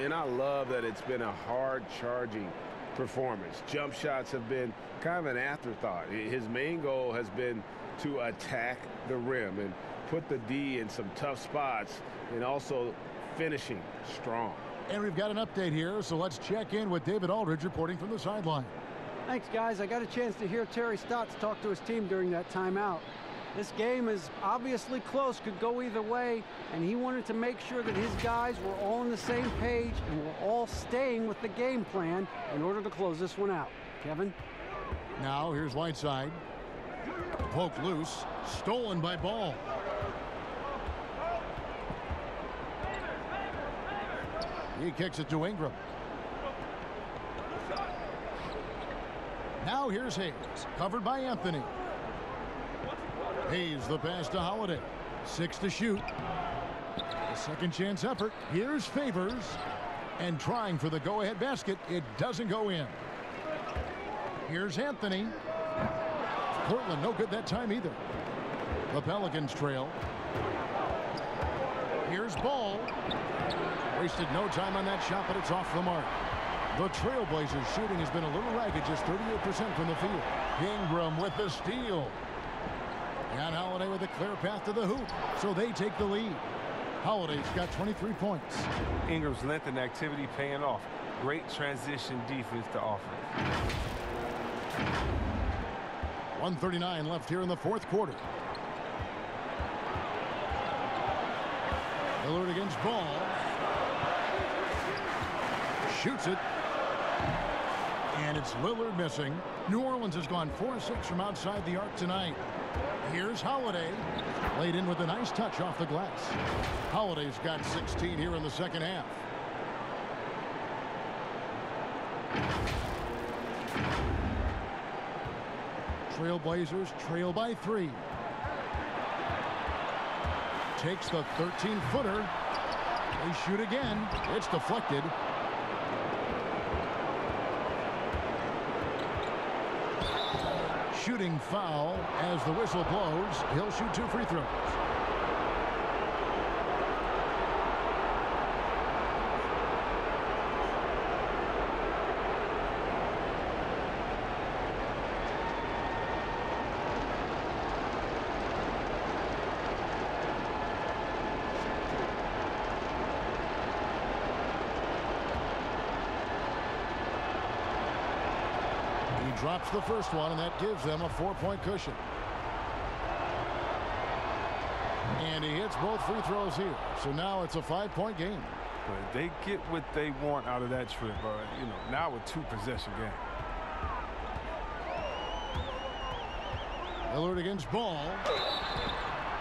And I love that it's been a hard-charging performance. Jump shots have been kind of an afterthought. His main goal has been to attack the rim and put the D in some tough spots and also finishing strong. And we've got an update here, so let's check in with David Aldridge reporting from the sideline. Thanks, guys. I got a chance to hear Terry Stotts talk to his team during that timeout. This game is obviously close, could go either way, and he wanted to make sure that his guys were all on the same page and were all staying with the game plan in order to close this one out. Kevin? Now here's Whiteside. Poked loose, stolen by Ball. He kicks it to Ingram. Now here's Hayes, covered by Anthony. Hayes the pass to Holiday. 6 to shoot. A second chance effort. Here's Favors. And trying for the go-ahead basket. It doesn't go in. Here's Anthony. Portland no good that time either. The Pelicans trail. Here's Ball. Wasted no time on that shot, but it's off the mark. The Trailblazers shooting has been a little ragged, just 38% from the field. Ingram with the steal. And Holiday with a clear path to the hoop, so they take the lead. Holiday's got 23 points. Ingram's length and activity paying off. Great transition defense to offense. 1:39 left here in the fourth quarter. Lillard against Ball. Shoots it. And it's Lillard missing. New Orleans has gone 4-6 from outside the arc tonight. Here's Holiday. Laid in with a nice touch off the glass. Holiday's got 16 here in the second half. Trailblazers trail by 3. Takes the 13-footer. They shoot again. It's deflected. Shooting foul as the whistle blows. He'll shoot 2 free throws. Drops the first one, and that gives them a 4-point cushion. And he hits both free throws here. So now it's a 5-point game. But they get what they want out of that trip. You know, now a 2-possession game. Lillard against Ball.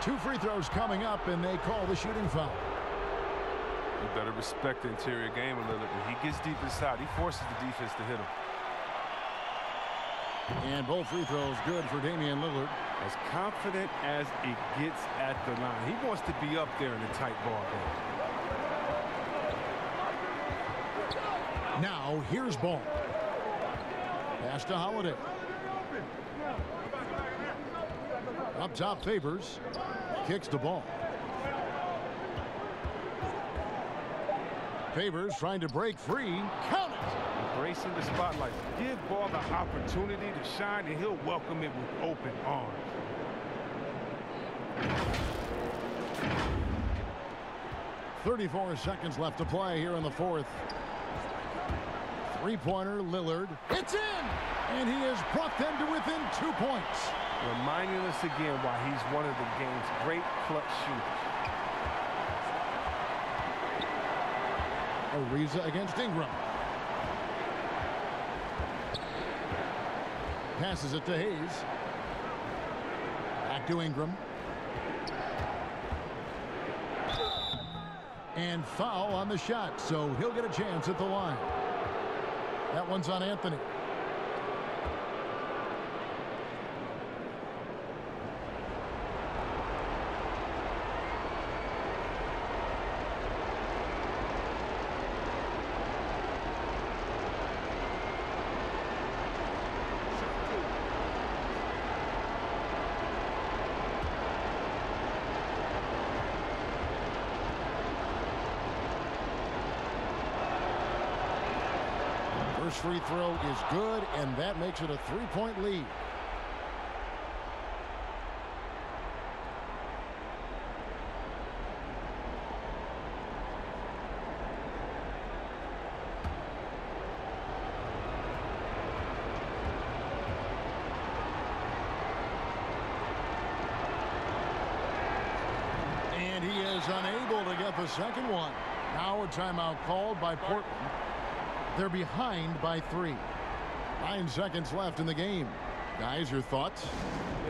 2 free throws coming up, and they call the shooting foul. You better respect the interior game of Lillard. When he gets deep inside, he forces the defense to hit him. And both free throws good for Damian Lillard. As confident as it gets at the line. He wants to be up there in the tight ball game. Now here's Ball. Pass to Holiday. Up top, Favors. Kicks the ball. Favors trying to break free. Count it! Embracing the spotlight. Give Ball the opportunity to shine, and he'll welcome it with open arms. .34 seconds left to play here in the fourth. Three-pointer, Lillard. It's in! And he has brought them to within 2 points. Reminding us again why he's one of the game's great clutch shooters. Ariza against Ingram. Passes it to Hayes. Back to Ingram. And foul on the shot, so he'll get a chance at the line. That one's on Anthony. First free throw is good, and that makes it a 3-point lead. was unable to get the second one. Now a timeout called by Portland. They're behind by 3. 9 seconds left in the game. Guys, your thoughts?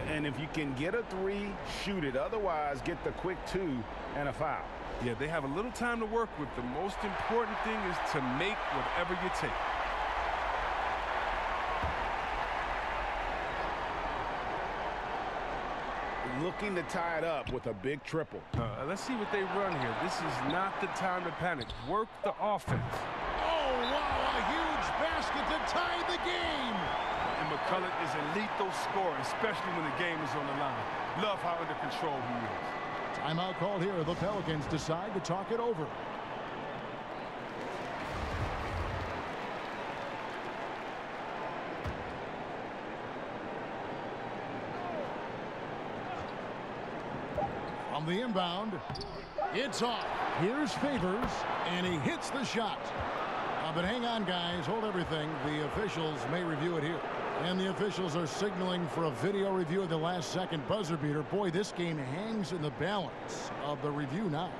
And if you can get a 3, shoot it. Otherwise, get the quick 2 and a foul. Yeah, they have a little time to work with. The most important thing is to make whatever you take. Looking to tie it up with a big triple. Let's see what they run here. This is not the time to panic. Work the offense. Oh, wow, a huge basket to tie the game. And McCullough is a lethal scorer, especially when the game is on the line. Love how under control he is. Timeout called here. The Pelicans decide to talk it over. On the inbound, it's off. Here's Favors, and he hits the shot. But hang on, guys. Hold everything. The officials may review it here. And the officials are signaling for a video review of the last-second buzzer beater. Boy, this game hangs in the balance of the review now.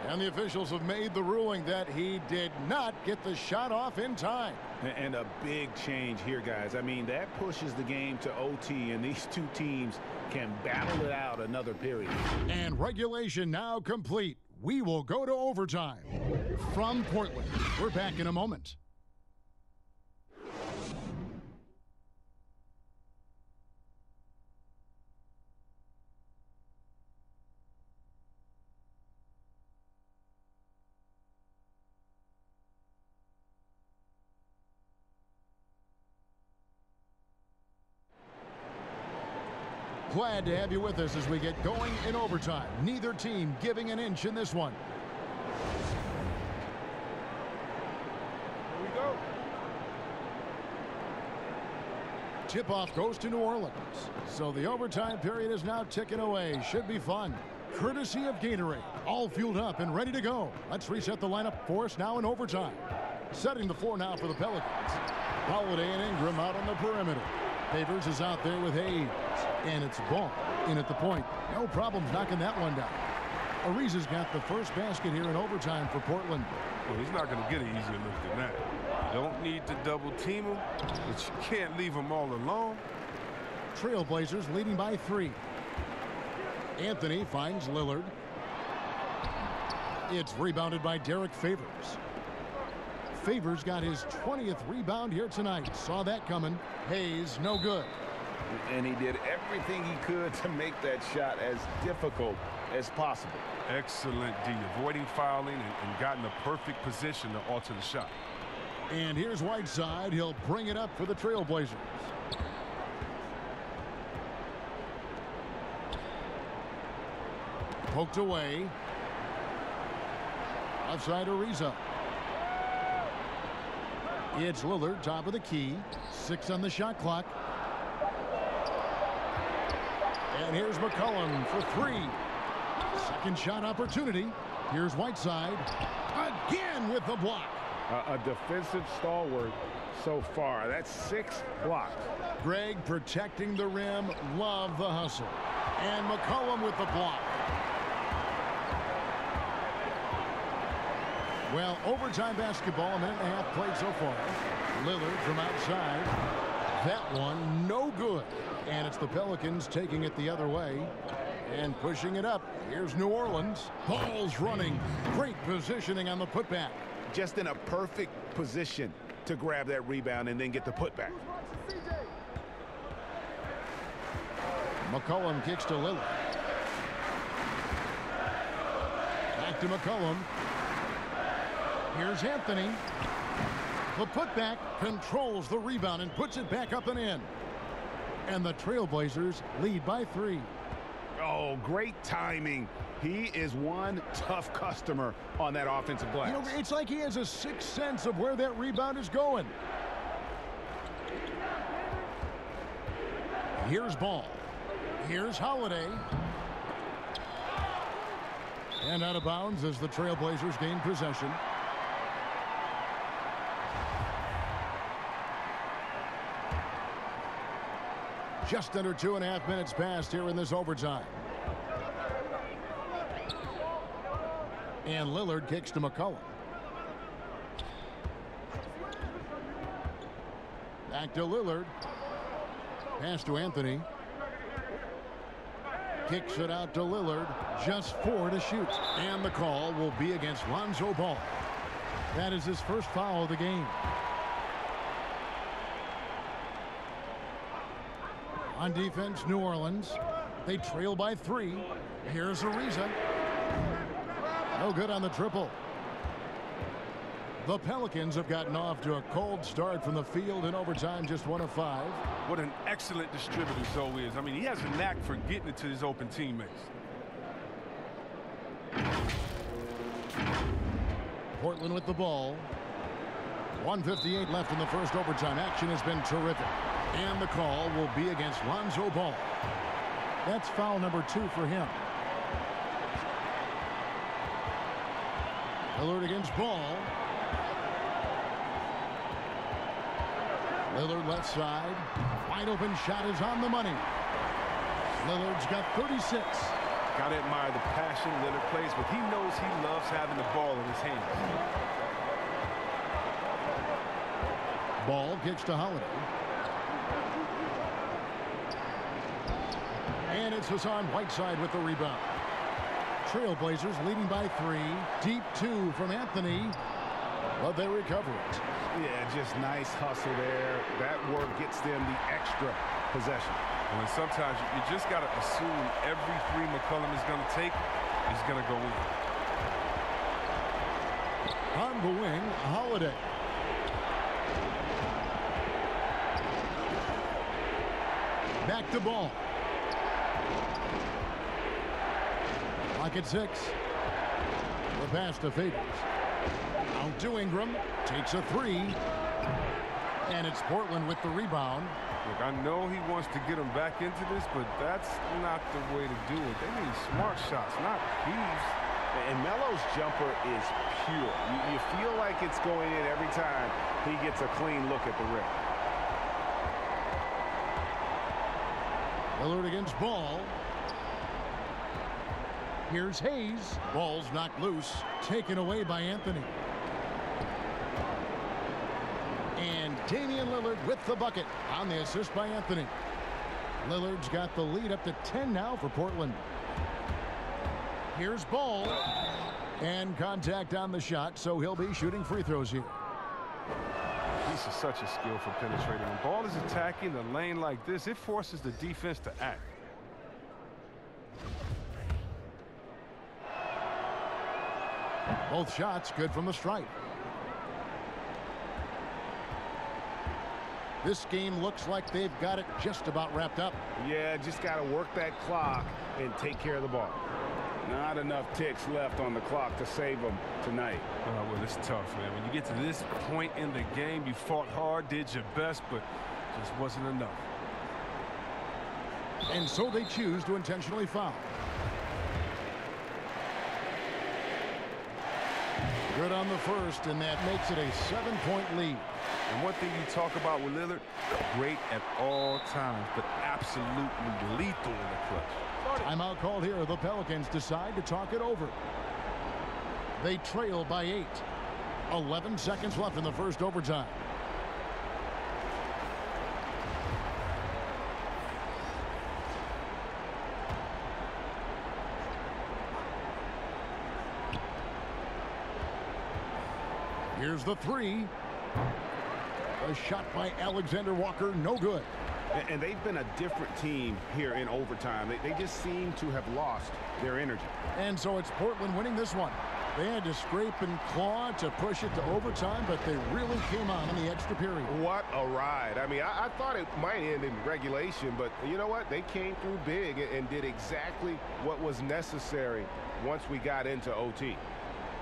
And the officials have made the ruling that he did not get the shot off in time. And a big change here, guys. I mean, that pushes the game to OT, and these two teams can battle it out another period. And regulation now complete. We will go to overtime. From Portland, we're back in a moment. Glad to have you with us as we get going in overtime. Neither team giving an inch in this one. Here we go. Tip-off goes to New Orleans. So the overtime period is now ticking away. Should be fun. Courtesy of Gatorade. All fueled up and ready to go. Let's reset the lineup for us now in overtime. Setting the floor now for the Pelicans. Holiday and Ingram out on the perimeter. Favors is out there with Hayes. And it's Ball in at the point. No problems knocking that one down. Ariza's got the first basket here in overtime for Portland. Well, he's not going to get an easier look than that. You don't need to double team him, but you can't leave him all alone. Trailblazers leading by 3. Anthony finds Lillard. It's rebounded by Derek Favors. Favors got his 20th rebound here tonight. Saw that coming. Hayes, no good. And he did everything he could to make that shot as difficult as possible. Excellent D, avoiding fouling and got in the perfect position to alter the shot. And here's Whiteside. He'll bring it up for the Trailblazers. Poked away. Outside Ariza. It's Lillard, top of the key. 6 on the shot clock. And here's McCollum for 3. Second shot opportunity. Here's Whiteside. Again with the block. A defensive stalwart so far. That's 6 blocks. Greg protecting the rim. Love the hustle. And McCollum with the block. Well, overtime basketball, a minute and a half played so far. Lillard from outside. That one, no good. And it's the Pelicans taking it the other way and pushing it up. Here's New Orleans. Ball's running. Great positioning on the putback. Just in a perfect position to grab that rebound and then get the putback. McCollum kicks to Lillard. Back to McCollum. Here's Anthony. The putback controls the rebound and puts it back up and in. And the Trailblazers lead by 3. Oh, great timing. He is one tough customer on that offensive glass. You know, it's like he has a sixth sense of where that rebound is going. Here's Ball. Here's Holiday. And out of bounds as the Trailblazers gain possession. Just under 2.5 minutes passed here in this overtime. And Lillard kicks to McCollum. Back to Lillard. Pass to Anthony. Kicks it out to Lillard. Just 4 to shoot. And the call will be against Lonzo Ball. That is his first foul of the game. On defense, New Orleans. They trail by 3. Here's Ariza. No good on the triple. The Pelicans have gotten off to a cold start from the field in overtime, just 1 of 5. What an excellent distributor Zoe is. I mean, he has a knack for getting it to his open teammates. Portland with the ball. 1:58 left in the first overtime. Action has been terrific. And the call will be against Lonzo Ball. That's foul number 2 for him. Lillard against Ball. Lillard left side. Wide open shot is on the money. Lillard's got 36. Gotta admire the passion Lillard plays, but he knows he loves having the ball in his hands. Ball kicks to Holiday. And it's Hassan Whiteside with the rebound. Trailblazers leading by 3. Deep 2 from Anthony. But they recover it. Yeah, just nice hustle there. That work gets them the extra possession. And sometimes you just got to assume every 3 McCollum is going to take is going to go in. On the wing, Holiday. Back to Ball. Clock at 6. The pass to Favors. Out to Ingram. Takes a 3. And it's Portland with the rebound. Look, I know he wants to get him back into this, but that's not the way to do it. They need smart shots, not heaves. And Melo's jumper is pure. You feel like it's going in every time he gets a clean look at the rim. Lillard against Ball. Here's Hayes. Ball's knocked loose. Taken away by Anthony. And Damian Lillard with the bucket on the assist by Anthony. Lillard's got the lead up to 10 now for Portland. Here's Ball. And contact on the shot, so he'll be shooting free throws here. He's such a skill for penetrating. When ball is attacking the lane like this, it forces the defense to act. Both shots good from the stripe. This game looks like they've got it just about wrapped up. Yeah, just got to work that clock and take care of the ball. Not enough ticks left on the clock to save them tonight. Well, it's tough, man. When you get to this point in the game, you fought hard, did your best, but just wasn't enough. And so they choose to intentionally foul. Good on the first, and that makes it a 7-point lead. And one thing you talk about with Lillard, great at all times, but absolutely lethal in the clutch. Timeout called here. The Pelicans decide to talk it over. They trail by 8. 11 seconds left in the first overtime. Here's the 3. A shot by Alexander Walker, no good. And they've been a different team here in overtime. They just seem to have lost their energy. And so it's Portland winning this one. They had to scrape and claw to push it to overtime, but they really came on in the extra period. What a ride. I mean, I thought it might end in regulation, but you know what? They came through big and did exactly what was necessary once we got into OT.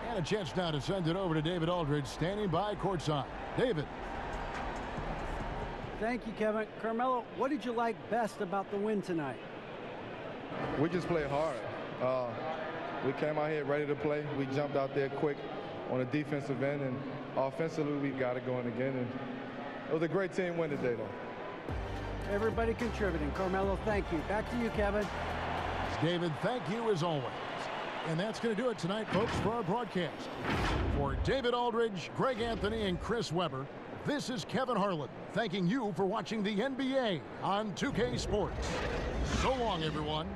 And a chance now to send it over to David Aldridge, standing by courtside. David. Thank you, Kevin. Carmelo, what did you like best about the win tonight? We just played hard. We came out here ready to play. We jumped out there quick on the defensive end, and offensively we got it going again. And it was a great team win today, though. Everybody contributing. Carmelo, thank you. Back to you, Kevin. David, thank you as always. And that's going to do it tonight, folks, for our broadcast. For David Aldridge, Greg Anthony, and Chris Webber, this is Kevin Harlan thanking you for watching the NBA on 2K Sports. So long, everyone.